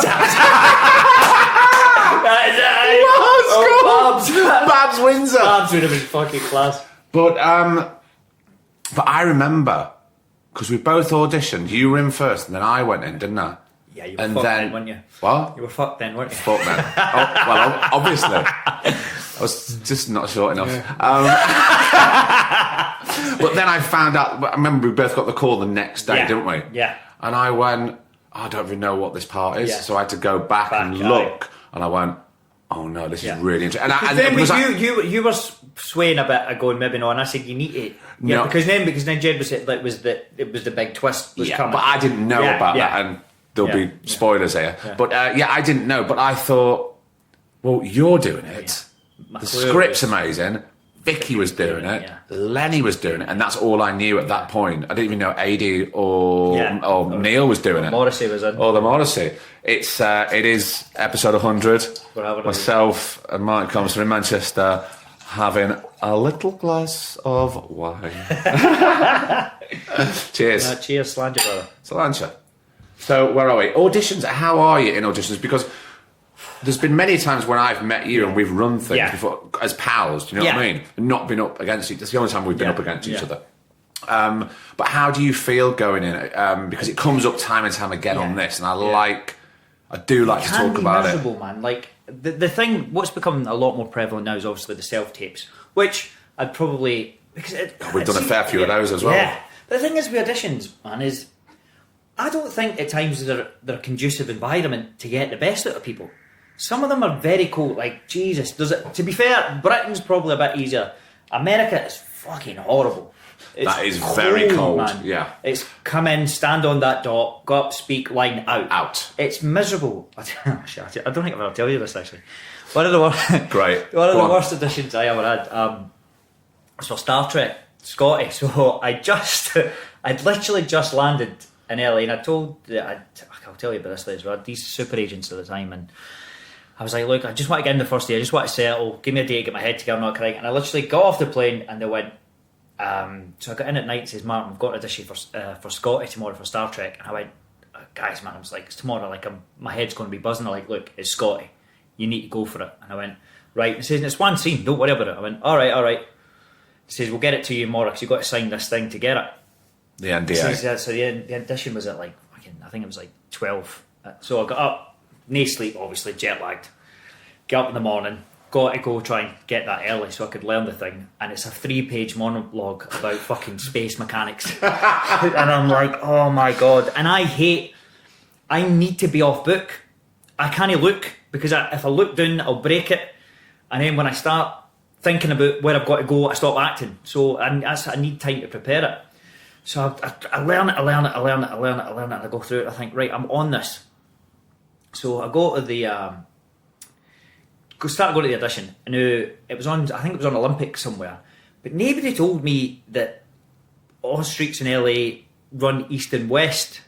Babs Windsor. Babs would have been fucking class. But I remember, because we both auditioned, you were in first and then I went in, didn't I? Yeah, you were fucked then, weren't you? What? You were fucked then, weren't you? Fucked then. Well, obviously. I was just not short enough. But then I found out, I remember we both got the call the next day, didn't we? Yeah. And I went, I don't even know what this part is. So I had to go back and look. And I went, oh no, this is really interesting. And then you were swaying a bit, going maybe no, and I said you need it. Yeah, no. because then Jed was it was the big twist was coming. But I didn't know about that, and there'll be spoilers here. Yeah. But I didn't know. But I thought, well, you're doing it. Yeah. The script's amazing. Vicky was doing it. Yeah. Lenny was doing it, and that's all I knew at that point. I didn't even know AD or Neil was doing it. Morrissey was in. Or the Morrissey. It is episode 100. Myself and Martin Compston in Manchester having a little glass of wine. Cheers. Cheers, Sláinte, brother. Sláinte. So where are we? Auditions. How are you in auditions? Because there's been many times when I've met you and we've run things before as pals, do you know what I mean? And not been up against each other. That's the only time we've been up against each other. But how do you feel going in it? Because it comes up time and time again on this, and I do like to talk about it. Man. Like the thing, what's become a lot more prevalent now is obviously the self-tapes, which I'd probably... We've done a fair few of those as well. Yeah, The thing is with auditions, man, is I don't think at times they're a conducive environment to get the best out of people. Some of them are very cool, like, Jesus, to be fair, Britain's probably a bit easier. America is fucking horrible. That is very cold, man. yeah. It's come in, stand on that dot, go up, speak, line, out. It's miserable. I don't think I've ever tell you this, actually. One of the worst auditions I ever had was for Star Trek, Scotty. So I'd literally just landed in LA, and I'll tell you about this later. We had these super agents at the time, and I was like, look, I just want to get in the first day, I just want to settle, give me a day to get my head together, not crying. And I literally got off the plane, and they went, so I got in at night and says, Martin, we've got an audition for Scotty tomorrow for Star Trek. And I went, guys, man, I was like, it's tomorrow, like, my head's going to be buzzing. I'm like, look, it's Scotty, you need to go for it. And I went, right. He says, it's one scene, don't worry about it. I went, all right. He says, we'll get it to you tomorrow because you've got to sign this thing to get it. The NDA. So the audition was at like, I think it was like 12. So I got up, no sleep, obviously, jet lagged. Get up in the morning, got to go try and get that early so I could learn the thing. And it's a 3-page monologue about fucking space mechanics. And I'm like, oh my God. And I need to be off book. I can't look, because if I look down, I'll break it. And then when I start thinking about where I've got to go, I stop acting. So I need time to prepare it. So I learn it, and I go through it. I think, right, I'm on this. So I go to start going to the audition. Now, it was on, I think it was on Olympic somewhere, but nobody told me that all streets in LA run east and west.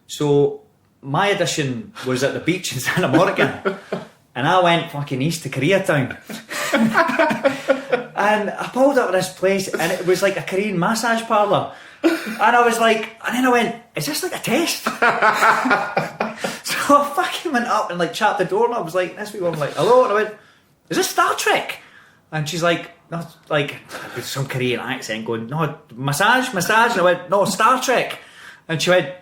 So my audition was at the beach in Santa Monica, and I went fucking east to Koreatown. And I pulled up at this place, and it was like a Korean massage parlour. And I was like, and then I went, is this like a test? So I fucking went up and like chapped the door, and I was like, this people, I'm like, hello, and I went, is this Star Trek? And she's like, no, like, with some Korean accent going, no, massage, and I went, no, Star Trek. And she went,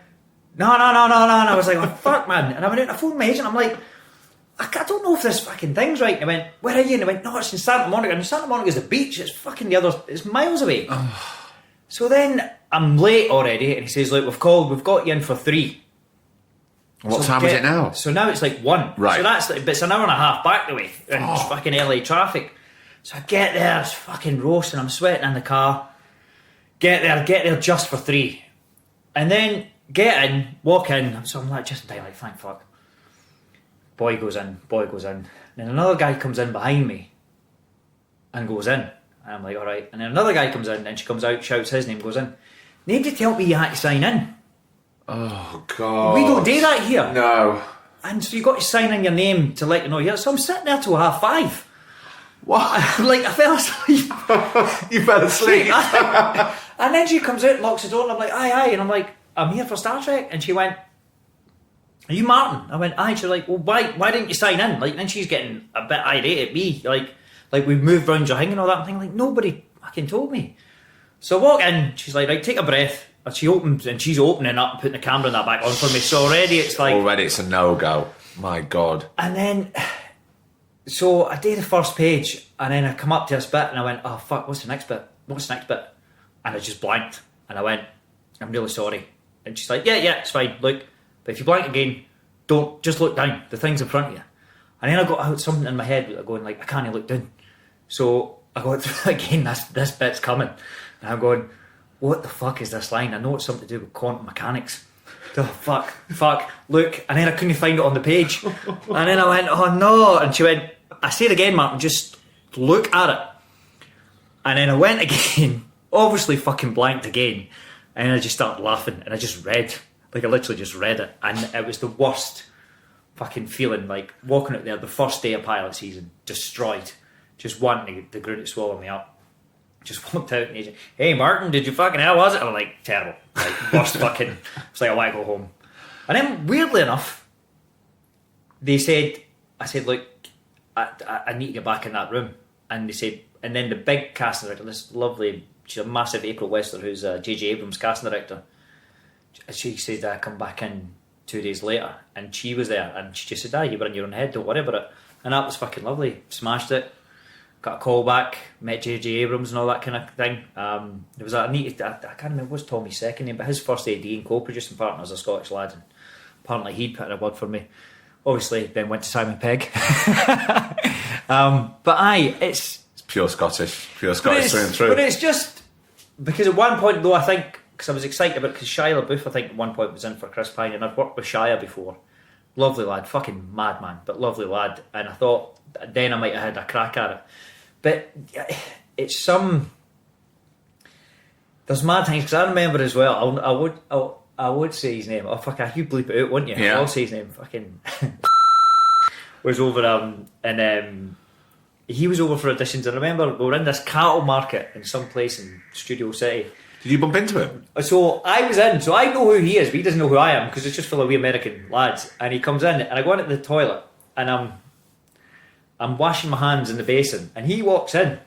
no, and I was like, oh, fuck, man. And I went out, I phoned my agent, I'm like, I don't know if this fucking thing's right. And I went, where are you? And I went, no, it's in Santa Monica. And Santa Monica's the beach, it's fucking it's miles away. So then I'm late already, and he says, look, we've got you in for 3. What time is it now? So now it's like 1. Right. So that's but it's an hour and a half back the way in fucking LA traffic. So I get there, it's fucking roasting, I'm sweating in the car. Get there just for 3. And then get in, walk in, so I'm like, just in time, like, thank fuck. Boy goes in. And then another guy comes in behind me and goes in. And I'm like, all right. And then another guy comes in, and she comes out, shouts his name, goes in. Nobody tell me you had to sign in. Oh, God. We don't do that here. No. And so you got to sign in your name to let you know here. So I'm sitting there till 5:30. What? Like, I fell asleep. You fell asleep? And then she comes out and locks the door, and I'm like, aye. And I'm like, I'm here for Star Trek. And she went, are you Martin? I went, aye. She's like, well, why didn't you sign in? Like, and then she's getting a bit irate at me. Like we've moved round your thing and all that. I'm thinking, like, nobody fucking told me. So I walk in, she's like, right, take a breath. And she opens, and she's opening up and putting the camera in that back on for me. So already it's like... Already it's a no-go. My God. And then... So I did the first page, and then I come up to this bit, and I went, oh, fuck, what's the next bit? And I just blanked. And I went, I'm really sorry. And she's like, yeah, it's fine. Look, but if you blank again, don't, just look down. The thing's in front of you. And then I got out something in my head going like, I can't look down. So I go through again, this bit's coming. And I'm going, what the fuck is this line? I know it's something to do with quantum mechanics. Oh, fuck, look. And then I couldn't find it on the page. And then I went, oh no. And she went, I say it again, Martin, just look at it. And then I went again, obviously fucking blanked again. And I just started laughing, and I just read. Like, I literally just read it. And it was the worst fucking feeling, like walking out there the first day of pilot season, destroyed, just wanting the ground to swallow me up. Just walked out and he, hey Martin, did you fucking, how was it? I'm like, terrible, like worst fucking, it's like I want to go home. And then weirdly enough, I said, look, I need to get back in that room. And they said, and then the big casting director, this lovely, she's a massive April Wester who's J.J. Abrams casting director, she said I come back in 2 days later, and she was there, and she just said, you were in your own head, don't worry about it. And that was fucking lovely. Smashed it, got a call back, met J.J. Abrams and all that kind of thing. There was I can't remember what's Tommy's second name, but his first AD and co-producing partner is a Scottish lad, and apparently he'd put in a word for me. Obviously, then went to Simon Pegg. But it's pure Scottish through and through. But it's just because at one point though, I think, because I was excited about, because Shia LaBeouf I think at one point was in for Chris Pine, and I've worked with Shia before. Lovely lad, fucking madman, but lovely lad. And I thought then I might have had a crack at it. But it's there's mad things, because I remember as well, I would say his name. Oh fuck, you bleep it out, wouldn't you? Yeah. I'll say his name. Fucking was over and he was over for auditions. I remember we were in this cattle market in some place in Studio City. Did you bump into him? So I was in, so I know who he is, but he doesn't know who I am, because it's just full of wee American lads. And he comes in, and I go into the toilet, and I'm washing my hands in the basin, and he walks in,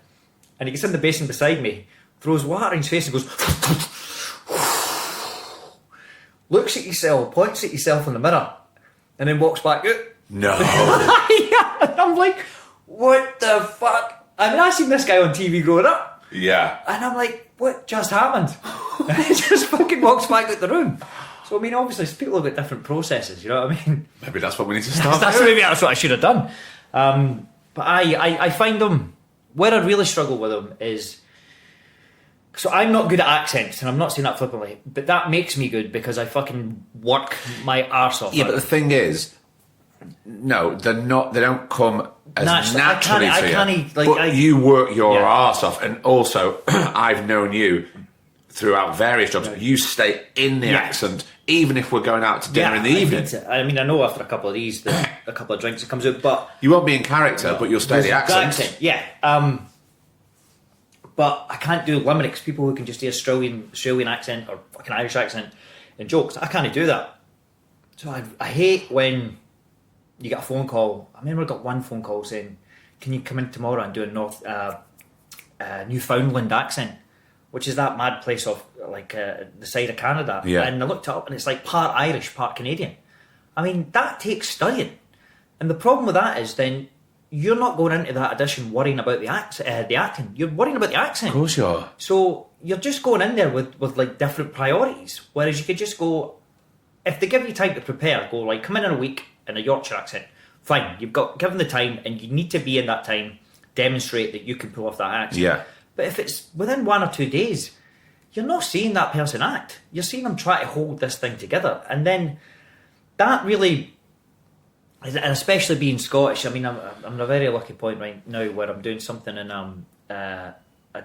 and he gets in the basin beside me, throws water in his face, and goes, looks at yourself, points at yourself in the mirror, and then walks back out. No. Yeah, I'm like, what the fuck? I mean, I seen this guy on TV growing up. Yeah. And I'm like, what just happened? And he just fucking walks back out the room. So, I mean, obviously, people have got different processes, you know what I mean? Maybe that's what we need to start Maybe that's what I should have done. But I find them, where I really struggle with them is, so I'm not good at accents, and I'm not saying that flippantly, but that makes me good because I fucking work my arse off. Yeah, but the thing is, no, they're not. They don't come as naturally to you. But you work your arse off, and also I've known you throughout various jobs. You stay in the accent, even if we're going out to dinner in the evening. I mean, I know after a couple of these, a couple of drinks, it comes out, but you won't be in character, but you'll stay the accent. Yeah. But I can't do limericks. People who can just do Australian accent or fucking Irish accent in jokes, I can't do that. So I hate when you get a phone call. I remember I got one phone call saying, "Can you come in tomorrow and do a Newfoundland accent?" Which is that mad place off like the side of Canada. Yeah. And I looked it up, and it's like part Irish, part Canadian. I mean, that takes studying. And the problem with that is then you're not going into that audition worrying about the acting. You're worrying about the accent. Of course you are. So you're just going in there with like different priorities. Whereas you could just go, if they give you time to prepare, go like, come in a week in a Yorkshire accent. Fine, you've got given the time, and you need to be in that time, demonstrate that you can pull off that accent. Yeah. But if it's within 1 or 2 days, you're not seeing that person act. You're seeing them try to hold this thing together. And then that really, and especially being Scottish, I mean, I'm in a very lucky point right now where I'm doing something in a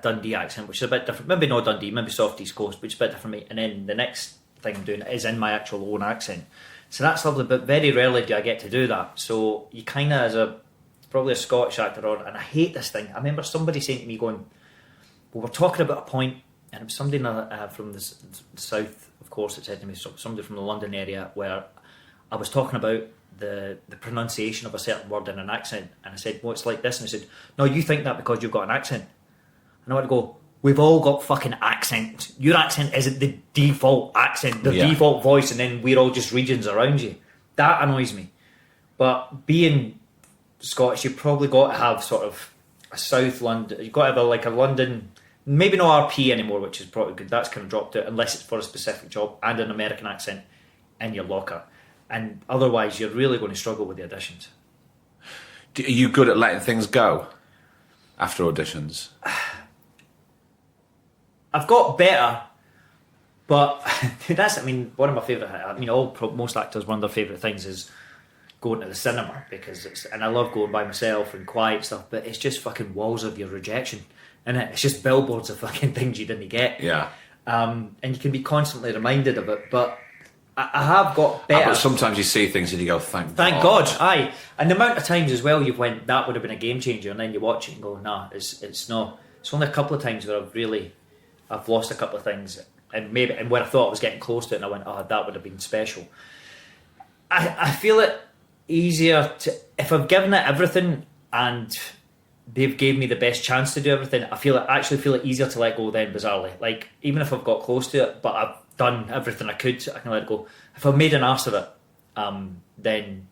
Dundee accent, which is a bit different. Maybe not Dundee, maybe soft East Coast, which is a bit different. And then the next thing I'm doing is in my actual own accent. So that's lovely, but very rarely do I get to do that. So you kind of, as probably a Scottish actor on, and I hate this thing. I remember somebody saying to me going, we were talking about a point, and it was somebody from the south, of course, that said to me, somebody from the London area, where I was talking about the pronunciation of a certain word in an accent, and I said, well, it's like this, and I said, no, you think that because you've got an accent. And I went to go, we've all got fucking accents. Your accent isn't the default accent, the default voice, and then we're all just regions around you. That annoys me. But being Scottish, you've probably got to have sort of a South London, you've got to have like a London, maybe not RP anymore, which is probably good. That's kind of dropped out, unless it's for a specific job, and an American accent in your locker. And otherwise, you're really going to struggle with the auditions. Are you good at letting things go after auditions? I've got better, but that's, I mean, one of my favourite, I mean, most actors, one of their favourite things is going to the cinema, because and I love going by myself and quiet stuff, but it's just fucking walls of your rejection, and it's just billboards of fucking things you didn't get. Yeah. And you can be constantly reminded of it, but I have got better. But sometimes you see things and you go, thank God. Aye. And the amount of times as well you've went, that would have been a game changer, and then you watch it and go, nah, it's not. It's only a couple of times where I've lost a couple of things, and where I thought I was getting close to it, and I went, oh, that would have been special. I feel it easier to, if I've given it everything and they've gave me the best chance to do everything, I actually feel it easier to let go then, bizarrely. Like, even if I've got close to it, but I've done everything I could, I can let it go. If I've made an arse of it, then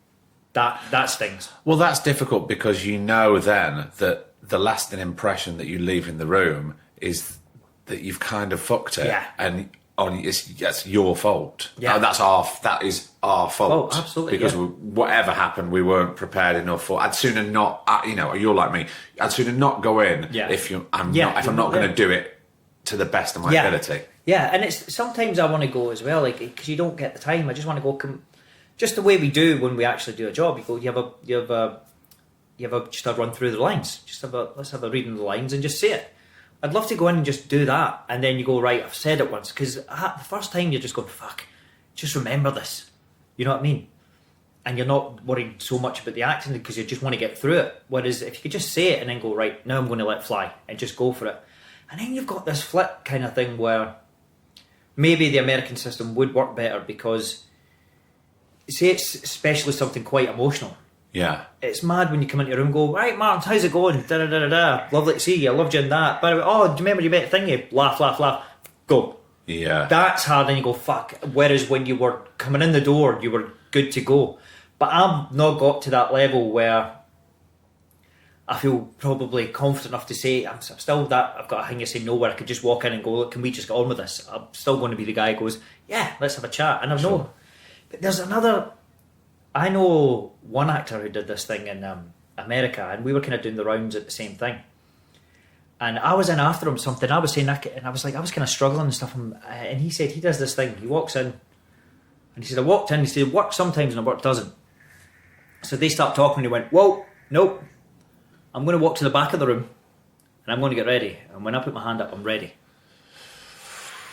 that stings. Well, that's difficult, because you know then that the lasting impression that you leave in the room is that you've kind of fucked it, and it's your fault. Yeah. That is our fault. Oh, absolutely. Because whatever happened, we weren't prepared enough for. I'd sooner not. You're like me. I'd sooner not go in if I'm not going to do it to the best of my ability. Yeah, and it's sometimes I want to go as well, like because you don't get the time. I just want to go. Just the way we do when we actually do a job. You go. You have just a run through the lines. Let's have a reading of the lines and just say it. I'd love to go in and just do that, and then you go, right, I've said it once, because the first time you're just going, fuck, just remember this. You know what I mean? And you're not worried so much about the acting because you just want to get through it. Whereas if you could just say it and then go, right, now I'm going to let fly and just go for it. And then you've got this flip kind of thing where maybe the American system would work better because, say it's especially something quite emotional. Yeah. It's mad when you come into your room and go, right, Martin, how's it going? Da da da da da. Lovely to see you. I loved you in that. By the way, do you remember you met Thingy? Laugh, laugh, laugh. Go. Yeah. That's hard, and you go, fuck. Whereas when you were coming in the door, you were good to go. But I've not got to that level where I feel probably confident enough to say, I'm still that, I've got a thing to say no, where I could just walk in and go, look, can we just get on with this? I'm still going to be the guy who goes, yeah, let's have a chat. And I know. But there's another... I know one actor who did this thing in America, and we were kind of doing the rounds at the same thing. And I was in after him something. I was saying that, and I was kind of struggling and stuff. And he said he does this thing. He walks in, and he said, I walked in. He said, it works sometimes and it work doesn't. So they start talking, and he went, whoa, nope. I'm going to walk to the back of the room, and I'm going to get ready. And when I put my hand up, I'm ready.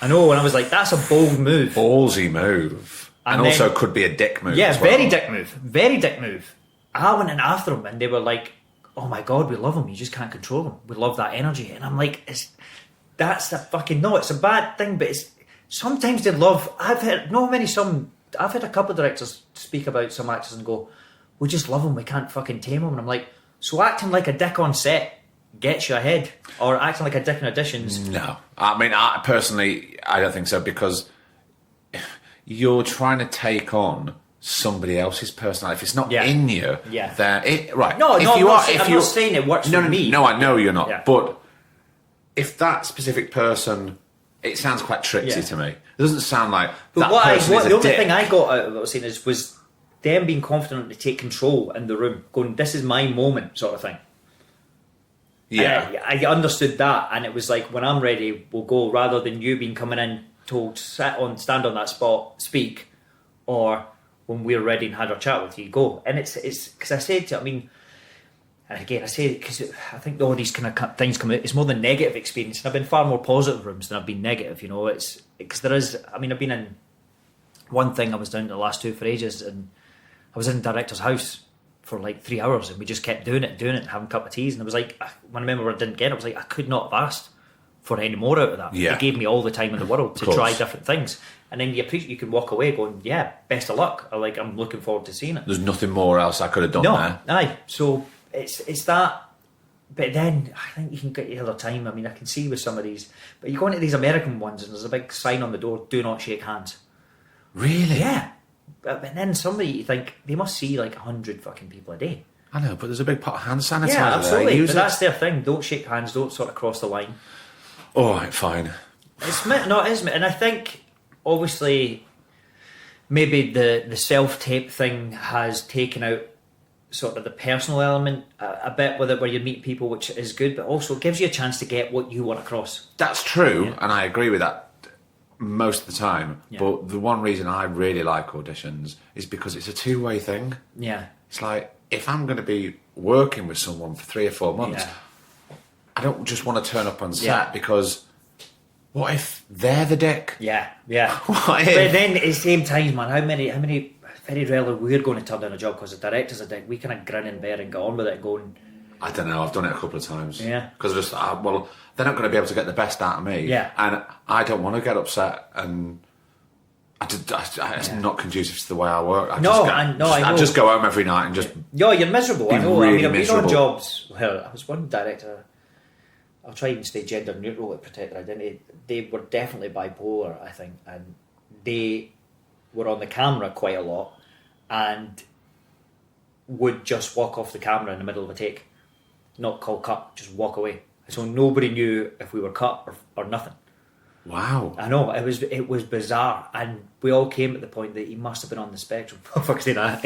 I know, and I was like, that's a bold move. Ballsy move. And then, also could be a dick move. Yeah, as well. Very dick move. Very dick move. I went in after him and they were like, oh my God, we love him. You just can't control him. We love that energy. And I'm like, that's the fucking... No, it's a bad thing, but it's... Sometimes they love... I've had a couple of directors speak about some actors and go, we just love him. We can't fucking tame him. And I'm like, so acting like a dick on set gets you ahead? Or acting like a dick in auditions? No. I mean, I don't think so, because... You're trying to take on somebody else's personality. If it's not in you, then right. No, I'm not saying it works for me. No, I know you're not. Yeah. But if that specific person, it sounds quite tricksy to me. It doesn't sound like that person is a the only dick. thing I got out of what I was saying was them being confident to take control in the room, going, "This is my moment," sort of thing. Yeah, I understood that, and it was like, when I'm ready, we'll go. Rather than you being coming in told stand on that spot, speak, or when we're ready and had our chat with you, go. And it's because I said to, I mean, and again I say it because I think all these kind of things come out, it's more the negative experience, and I've been far more positive rooms than I've been negative, you know. It's because there is, I mean, I've been in one thing, I was down to the last two for ages, and I was in the director's house for like 3 hours, and we just kept doing it and having a cup of teas, and I was like, when I remember I didn't get it, I was like, I could not have asked for any more out of that. Yeah. It gave me all the time in the world to try different things, and then you can walk away going, yeah, best of luck, or like, I'm looking forward to seeing it. There's nothing more else I could have done there. Aye. So it's that, but then I think you can get your other time. I mean, I can see with some of these, but you go into these American ones and there's a big sign on the door, do not shake hands. Really? Yeah. But then somebody, you think, they must see like 100 fucking people a day. I know, but there's a big pot of hand sanitizer Yeah, absolutely. there. But that's their thing. Don't shake hands, don't sort of cross the line. All right, fine. It is, and I think obviously maybe the self-tape thing has taken out sort of the personal element a bit with it, where you meet people, which is good, but also gives you a chance to get what you want across. That's true, and I agree with that most of the time. Yeah. But the one reason I really like auditions is because it's a two-way thing. Yeah. It's like, if I'm going to be working with someone for 3 or 4 months, I don't just want to turn up on set because what if they're the dick? Yeah, yeah. What if? But then at the same time, man, how many very rarely we're going to turn down a job because the director's a dick. We kind of grin and bear and get on with it and going... I don't know, I've done it a couple of times. Yeah. Because they're not going to be able to get the best out of me. Yeah. And I don't want to get upset, and it's not conducive to the way I work. I just go home every night and just... No, you're miserable, I know. Really I've been miserable. on jobs where I was one director... I'll try and stay gender neutral to protect their identity. They were definitely bipolar, I think, and they were on the camera quite a lot and would just walk off the camera in the middle of a take. not call cut, just walk away. So nobody knew if we were cut or nothing. Wow. I know, it was bizarre, and we all came at the point that he must have been on the spectrum. Fuck say that.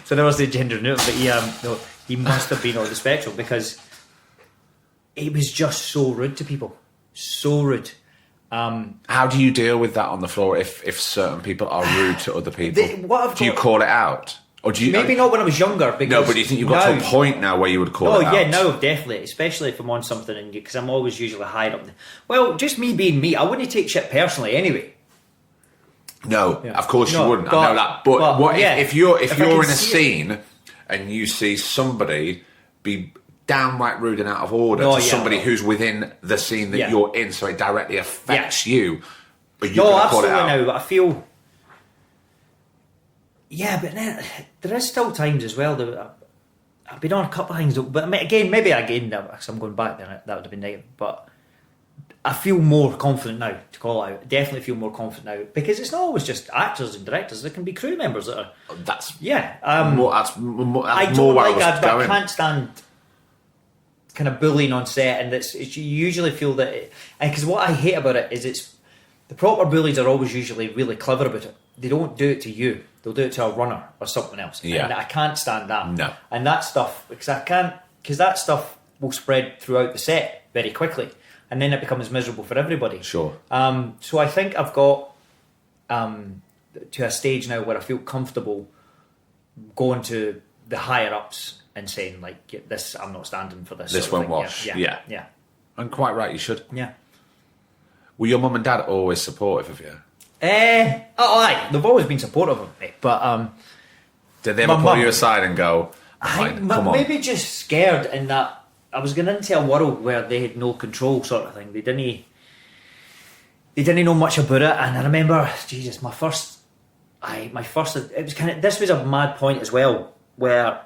So there was the gender neutral, but he must have been on the spectrum, because he was just so rude to people. So rude. How do you deal with that on the floor if certain people are rude to other people? Do you call it out? Or do you, maybe not when I was younger. Because no, but do you think you've got to a point now where you would call it out? Oh, yeah, no, definitely. Especially if I'm on something, because I'm always usually higher up. Well, just me being me, I wouldn't take shit personally anyway. No, of course you wouldn't. I know that. But what if you're in a scene and you see somebody be downright rude and out of order to somebody who's within the scene that you're in, so it directly affects you, but you're going to call it out? No, but I feel... Yeah, but then there is still times as well that I've been on a couple of things, but maybe because I'm going back then, that would have been negative, but I feel more confident now to call it out. Definitely feel more confident now, because it's not always just actors and directors. There can be crew members that are... That's more I don't like that, but I can't stand kind of bullying on set, and you usually feel that... Because what I hate about it is the proper bullies are always usually really clever about it. They don't do it to you. They'll do it to a runner or something else. Yeah. And I can't stand that. No. And that stuff, because that stuff will spread throughout the set very quickly, and then it becomes miserable for everybody. Sure. So I think I've got to a stage now where I feel comfortable going to the higher ups and saying, like, this, I'm not standing for this. This won't wash. Yeah. And quite right, you should. Yeah. Were your mum and dad always supportive of you? Aye, they've always been supportive of me, but did they ever pull you aside and go, come on? Maybe just scared in that I was going into a world where they had no control, sort of thing. They didn't know much about it, and I remember, Jesus, my first, it was this was a mad point as well, where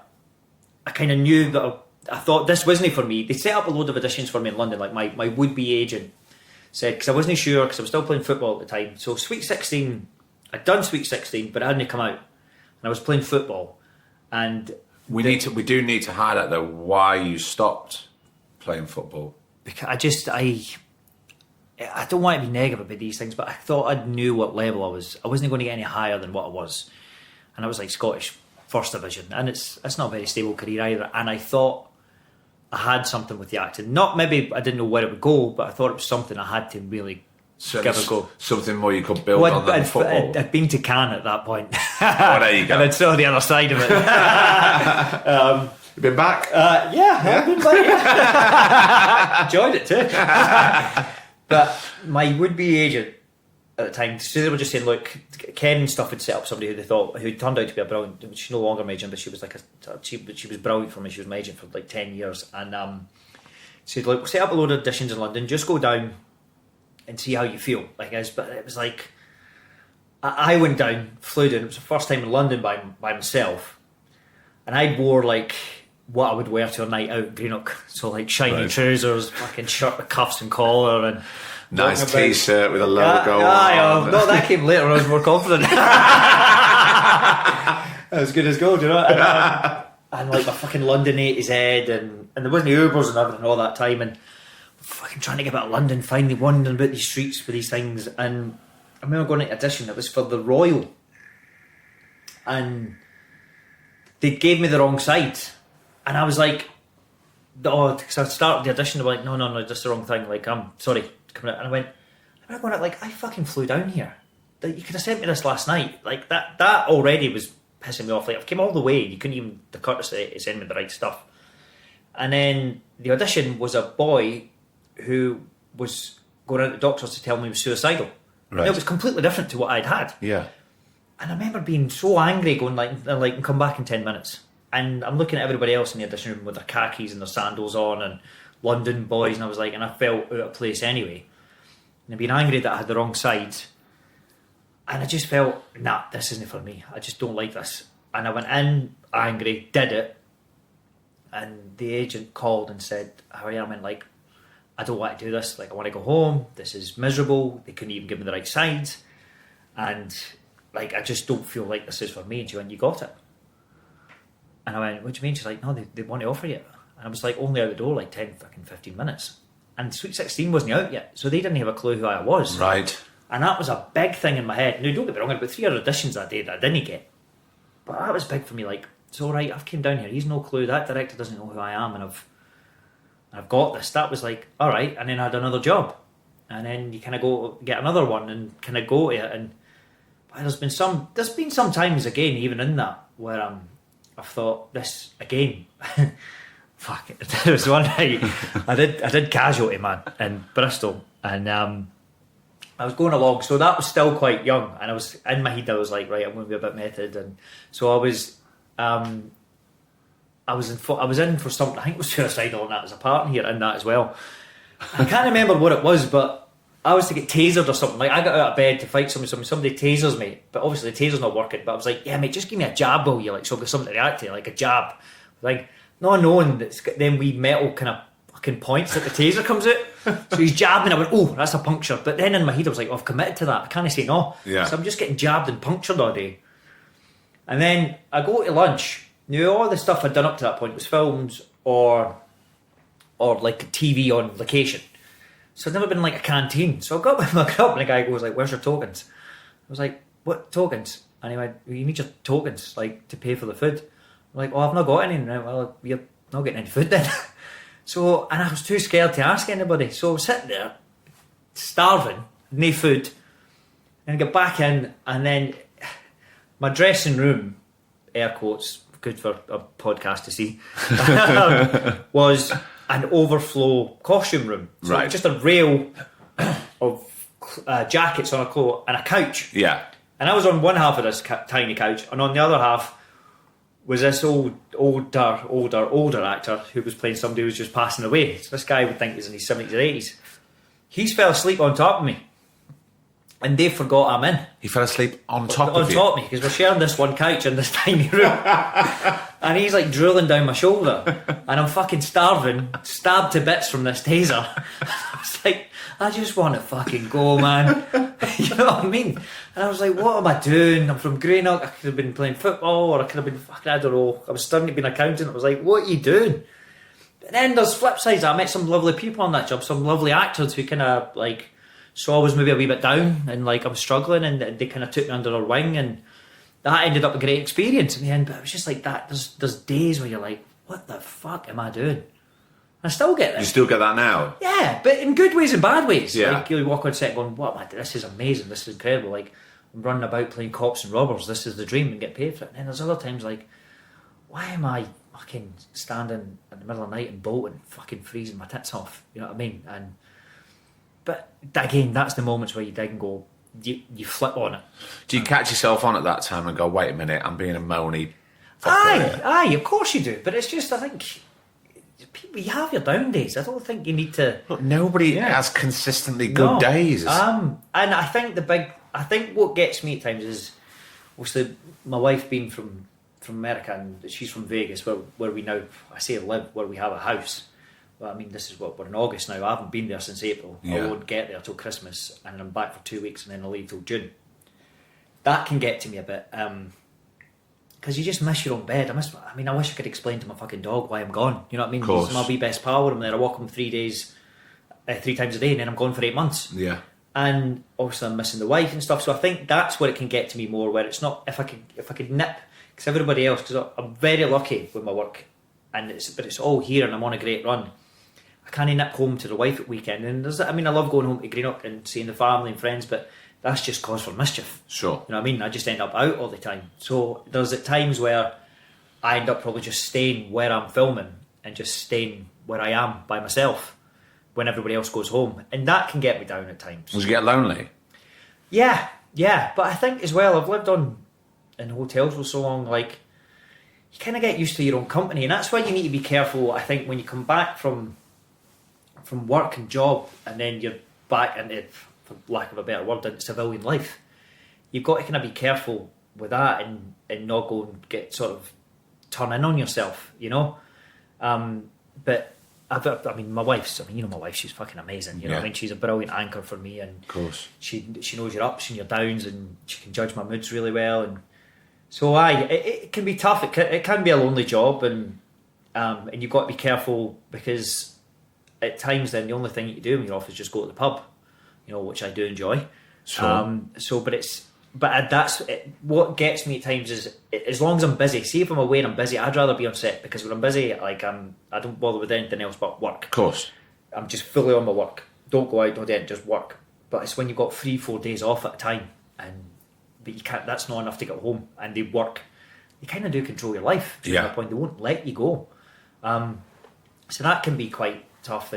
I kind of knew that I thought this wasn't for me. They set up a load of auditions for me in London, like my would-be agent said, because I wasn't sure, because I was still playing football at the time. So Sweet 16, I'd done Sweet 16, but it hadn't come out, and I was playing football. And we do need to highlight though why you stopped playing football. Because I don't want to be negative about these things, but I thought I knew what level I was. I wasn't going to get any higher than what I was, and I was like Scottish First Division, and it's not a very stable career either. And I thought I had something with the acting. Not maybe I didn't know where it would go, but I thought it was something I had to really give a go. Something more you could build on than football. I'd been to Cannes at that point. Oh, there you go. And I saw the other side of it. You've been back? I've been back. Enjoyed it too. But my would-be agent at the time, so they were just saying, look, Ken and stuff had set up somebody who turned out to be a brilliant, she's no longer my agent, but she was she was brilliant for me. She was my agent for like 10 years, and said, look, we'll set up a load of auditions in London, just go down and see how you feel. But it was like, I went down, flew down, it was the first time in London by myself, and I wore like what I would wear to a night out in Greenock, so like shiny trousers, fucking shirt with cuffs and collar, and nice t-shirt with a logo on. No, that came later. I was more confident. As good as gold, you know. And like my fucking London A to Z, and there wasn't Ubers and everything all that time, and fucking trying to get out of London, finally wandering about these streets for these things. And I remember going to audition. It was for the Royal, and they gave me the wrong side, and I was like, because I started the audition, they were like, no, that's the wrong thing. Like, I'm sorry. Coming out, and I went, I fucking flew down here. Like, you could have sent me this last night. Like that already was pissing me off. Like, I came all the way, you couldn't even the courtesy to send me the right stuff. And then the audition was a boy who was going out to the doctors to tell me he was suicidal. Right. And it was completely different to what I'd had. Yeah. And I remember being so angry, going like come back in 10 minutes. And I'm looking at everybody else in the audition room with their khakis and their sandals on, and London boys, and I was like, and I felt out of place anyway, and I'd been angry that I had the wrong side, and I just felt, nah, this isn't for me, I just don't like this. And I went in angry, did it, and the agent called and said, how are you? I went like, I don't want to do this, like I want to go home, this is miserable, they couldn't even give me the right side, and like I just don't feel like this is for me. And she went, you got it. And I went, what do you mean? She's like, no, they want to offer you it. And I was like only out the door like 10 fucking 15 minutes. And Sweet 16 wasn't out yet, so they didn't have a clue who I was. Right. And that was a big thing in my head. Now, don't get me wrong, I had about 3 other auditions that day that I didn't get. But that was big for me, like, it's alright, I've came down here, he's no clue, that director doesn't know who I am, and I've got this. That was like, alright, and then I had another job. And then you kind of go get another one and kind of go to it. And there's been some times, again, even in that, where I've thought, this, again, fuck it. There was one night, I did Casualty, man, in Bristol, and I was going along, so that was still quite young, and I was in my head. I was like, right, I'm going to be a bit method, and so I was in for something. I think it was suicidal, and that was a part in here in that as well. I can't remember what it was, but I was to get tasered or something. Like, I got out of bed to fight somebody tasers me, but obviously the taser's not working. But I was like, yeah, mate, just give me a jab, will you? Like, so I've got something to react to, like a jab. Like, not knowing that then wee metal kind of fucking points that the taser comes out. So he's jabbing, I went, oh, that's a puncture. But then in my head I was like, oh, I've committed to that, I can't say no. Yeah. So I'm just getting jabbed and punctured all day. And then I go to lunch. Now, all the stuff I'd done up to that point was films or like TV on location. So I'd never been in like a canteen. So I got with my cup and the guy goes like, where's your tokens? I was like, what tokens? And he went, well, you need your tokens, like, to pay for the food. I'm like, well, I've not got any. And I went, well, you're not getting any food then. So, and I was too scared to ask anybody. So I was sitting there, starving, no food, and I get back in, and then my dressing room, air quotes, good for a podcast to see, was an overflow costume room. So right. Just a rail of jackets on a coat and a couch. Yeah. And I was on one half of this tiny couch, and on the other half was this older actor who was playing somebody who was just passing away. So this guy would think he's in his 70s or 80s. He's fell asleep on top of me. And they forgot I'm in. He fell asleep on top of you? On top of me, because we're sharing this one couch in this tiny room. And he's like drooling down my shoulder. And I'm fucking starving, stabbed to bits from this taser. I was like, I just want to fucking go, man. You know what I mean? And I was like, what am I doing? I'm from Greenock. I could have been playing football, or I could have been fucking, I don't know. I was starting to be an accountant. I was like, what are you doing? But then there's flip sides. I met some lovely people on that job, some lovely actors who kind of like saw I was maybe a wee bit down and like I was struggling, and they kind of took me under their wing, and that ended up a great experience in the end. But it was just like that. There's days where you're like, what the fuck am I doing? I still get that. You still get that now? Yeah, but in good ways and bad ways. Yeah. Like, you walk on set going, what am I doing? This is amazing, this is incredible. Like, I'm running about playing cops and robbers, this is the dream, and get paid for it. And then there's other times like, why am I fucking standing in the middle of the night in Bolton, fucking freezing my tits off? You know what I mean? But again, that's the moments where you dig and go, you flip on it. Do you catch yourself on at that time and go, wait a minute, I'm being a moany fucker? Aye, of course you do. But it's just, I think, you have your down days. I don't think you need to... Look, nobody has consistently good days. And I think I think what gets me at times is, obviously, my wife being from America, and she's from Vegas, where we now, I say live, where we have a house. Well, I mean, this is what, we're in August now. I haven't been there since April. Yeah. I won't get there till Christmas, and I'm back for 2 weeks, and then I'll leave till June. That can get to me a bit, because you just miss your own bed. I wish I could explain to my fucking dog why I'm gone. You know what I mean? He's my wee best pal. I'm there. I walk him 3 days, 3 times a day, and then I'm gone for 8 months. Yeah. And obviously I'm missing the wife and stuff. So I think that's where it can get to me more. Where it's not if I could nip, because everybody else. Because I'm very lucky with my work, but it's all here, and I'm on a great run. I can't nip home to the wife at weekend, and I love going home to Greenock and seeing the family and friends, but that's just cause for mischief. Sure. You know what I mean? I just end up out all the time. So there's at times where I end up probably just staying where I'm filming and just staying where I am by myself when everybody else goes home. And that can get me down at times. Does you get lonely? Yeah. But I think as well, I've lived in hotels for so long, like, you kind of get used to your own company. And that's why you need to be careful, I think, when you come back from work and job, and then you're back into, for lack of a better word, into civilian life. You've got to kind of be careful with that and not go and get sort of turn in on yourself, you know. But my wife's, my wife, she's fucking amazing. You know what I mean? She's a brilliant anchor for me, and of course she knows your ups and your downs, and she can judge my moods really well. And so it can be tough. It can be a lonely job, and And you've got to be careful because at times then the only thing you can do when you're off is just go to the pub, which I do enjoy. Sure. But what gets me at times is as long as I'm busy. See, if I'm away and I'm busy, I'd rather be on set, because when I'm busy, I don't bother with anything else but work. Of course. I'm just fully on my work. Don't go out, don't do anything, just work. But it's when you've got 3-4 days off at a time, but you can't. That's not enough to get home, and they work. You kind of do control your life to a point. They won't let you go. So that can be quite tough.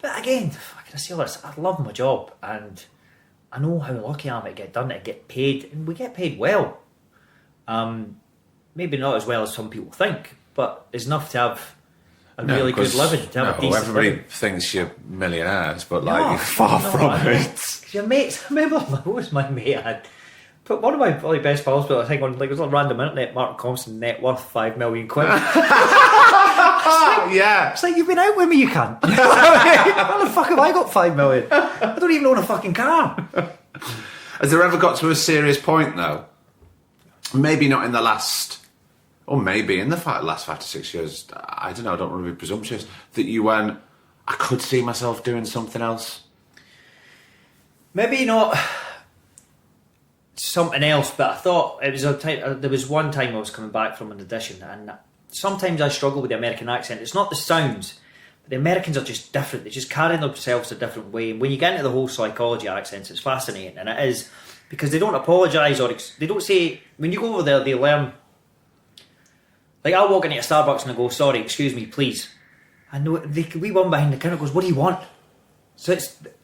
But again, I say all this. I love my job, and I know how lucky I am to get done, to get paid, and we get paid well. Maybe not as well as some people think, but it's enough to have a really good living. To have a decent everybody living. thinks you're millionaires, but you're far from it. Your mates, I remember what was my mate I had. But one of my probably best pals, I think on it was on random internet, Martin Compston, net worth £5 million. It's like, you've been out with me, you cunt. How the fuck have I got $5 million? I don't even own a fucking car. Has there ever got to a serious point though? Maybe not in the last, or maybe in the last 5 to 6 years. I don't know. I don't want to be presumptuous. That you went, I could see myself doing something else. Maybe not something else, but I thought it was there was one time I was coming back from an audition, and sometimes I struggle with the American accent. It's not the sounds, but the Americans are just different. They just carry themselves a different way. And when you get into the whole psychology accents, it's fascinating, and it is, because they don't apologise or they don't say, when you go over there, they learn. Like, I'll walk into a Starbucks and I go, sorry, excuse me, please. And we one behind the counter goes, what do you want? So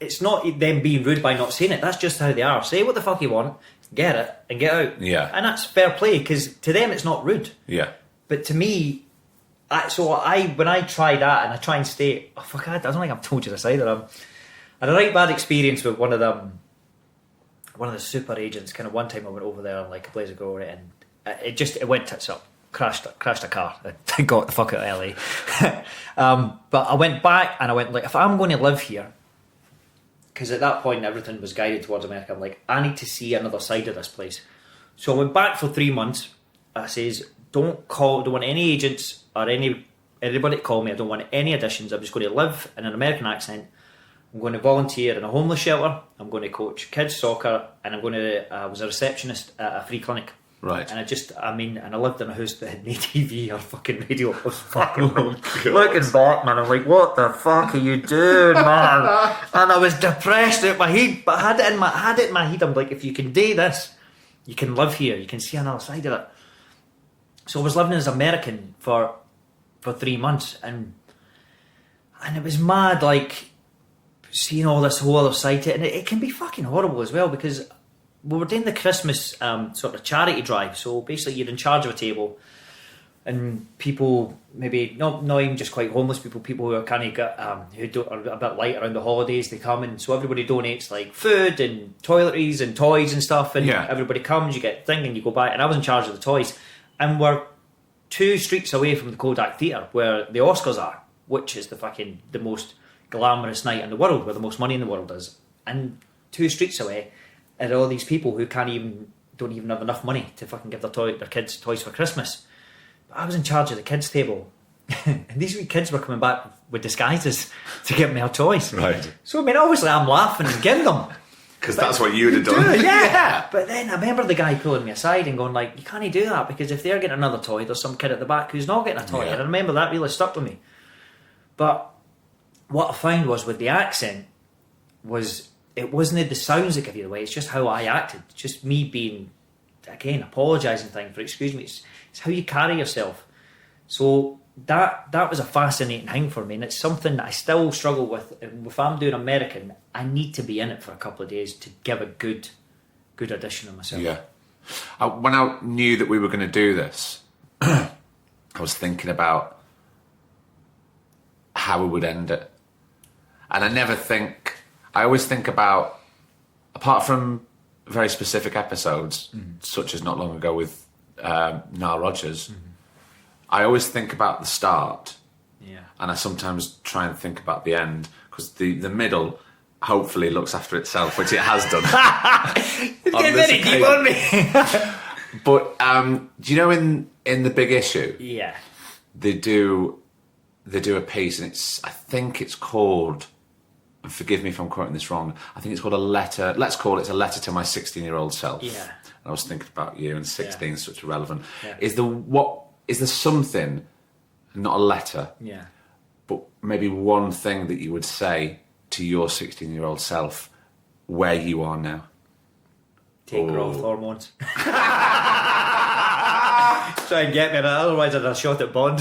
it's not them being rude by not saying it. That's just how they are. Say what the fuck you want, get it, and get out. Yeah. And that's fair play, because to them it's not rude. Yeah. But to me, when I try that and I try and stay, I don't think I've told you this either. I had a right bad experience with one of the super agents. Kind of one time I went over there like a blaze of glory, and it went tits up. Crashed a car. I got the fuck out of LA. But I went back and I went, like, if I'm going to live here, because at that point everything was guided towards America, I'm like, I need to see another side of this place. So I went back for 3 months. I says, don't want any agents or anybody to call me. I don't want any auditions. I'm just going to live in an American accent. I'm going to volunteer in a homeless shelter. I'm going to coach kids soccer, and I was a receptionist at a free clinic. Right. And I lived in a house that had no TV or fucking radio. I was fucking looking back, man. I'm like, what the fuck are you doing, man? And I was depressed out my head, but I had it in my head. I'm like, if you can do this, you can live here. You can see another side of it. So I was living as American for 3 months, and it was mad, like, seeing all this whole other side to it. And it can be fucking horrible as well, because we were doing the Christmas sort of charity drive. So basically you're in charge of a table, and people, maybe not even just quite homeless people who are kind of are a bit light around the holidays, they come, and so everybody donates like food and toiletries and toys and stuff, and everybody comes, you get thing, and you go by, and I was in charge of the toys, and we're 2 streets away from the Kodak Theatre where the Oscars are, which is the most glamorous night in the world, where the most money in the world is, and 2 streets away are all these people who don't even have enough money to fucking give their kids toys for Christmas. But I was in charge of the kids table, and these wee kids were coming back with disguises to give me our toys. Right. So I mean, obviously I'm laughing and giving them. Because that's what you'd have done. Yeah. But then I remember the guy pulling me aside and going like, you can't do that, because if they're getting another toy, there's some kid at the back who's not getting a toy. And I remember that really stuck with me. But what I found was with the accent it wasn't the sounds that give you away, it's just how I acted. Just me being, again, apologising for excuse me. It's how you carry yourself. So that was a fascinating thing for me, and it's something that I still struggle with. If I'm doing American, I need to be in it for a couple of days to give a good audition of myself. Yeah. When I knew that we were going to do this, I was thinking about how we would end it. And I always think about, apart from very specific episodes, such as not long ago with Nile Rodgers, I always think about the start. Yeah. And I sometimes try and think about the end, because the middle hopefully looks after itself, which it has done. It's getting very deep on me. But do you know in The Big Issue? Yeah. they do a piece, and I think it's called, and forgive me if I'm quoting this wrong, I think it's called a letter. Let's call it a letter to my 16-year-old self. Yeah. And I was thinking about you, and 16 is such a relevant. Yeah. Is there something, not a letter, but maybe one thing that you would say to your 16-year-old self where you are now? Take growth hormones. Try and get me that, otherwise I'd have shot at Bond.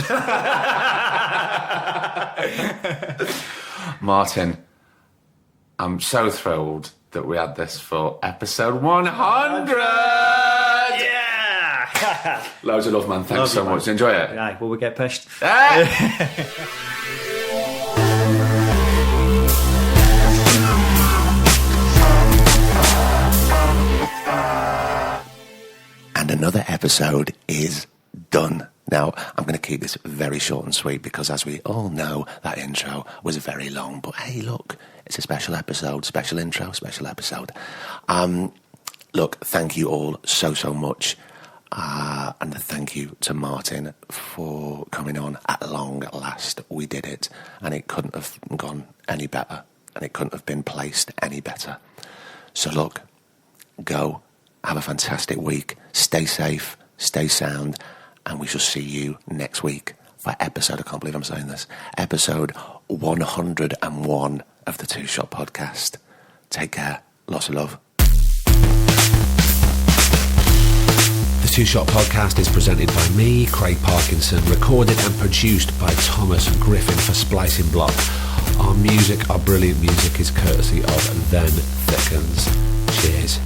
Martin, I'm so thrilled that we had this for episode 100! Yeah! Loads of love, man. Thanks so much. Enjoy it. Aye, will we get pushed? And another episode is done. Now, I'm going to keep this very short and sweet because, as we all know, that intro was very long. But hey, look, it's a special episode, special intro, special episode. Look, thank you all so much. And thank you to Martin for coming on. At long last, we did it. And it couldn't have gone any better. And it couldn't have been placed any better. So look, go. Have a fantastic week. Stay safe, stay sound, and we shall see you next week for episode, I can't believe I'm saying this, episode 101 of the Two Shot Podcast. Take care. Lots of love. The Two Shot Podcast is presented by me, Craig Parkinson, recorded and produced by Thomas Griffin for Splicing Block. Our brilliant music is courtesy of Then Thickens. Cheers.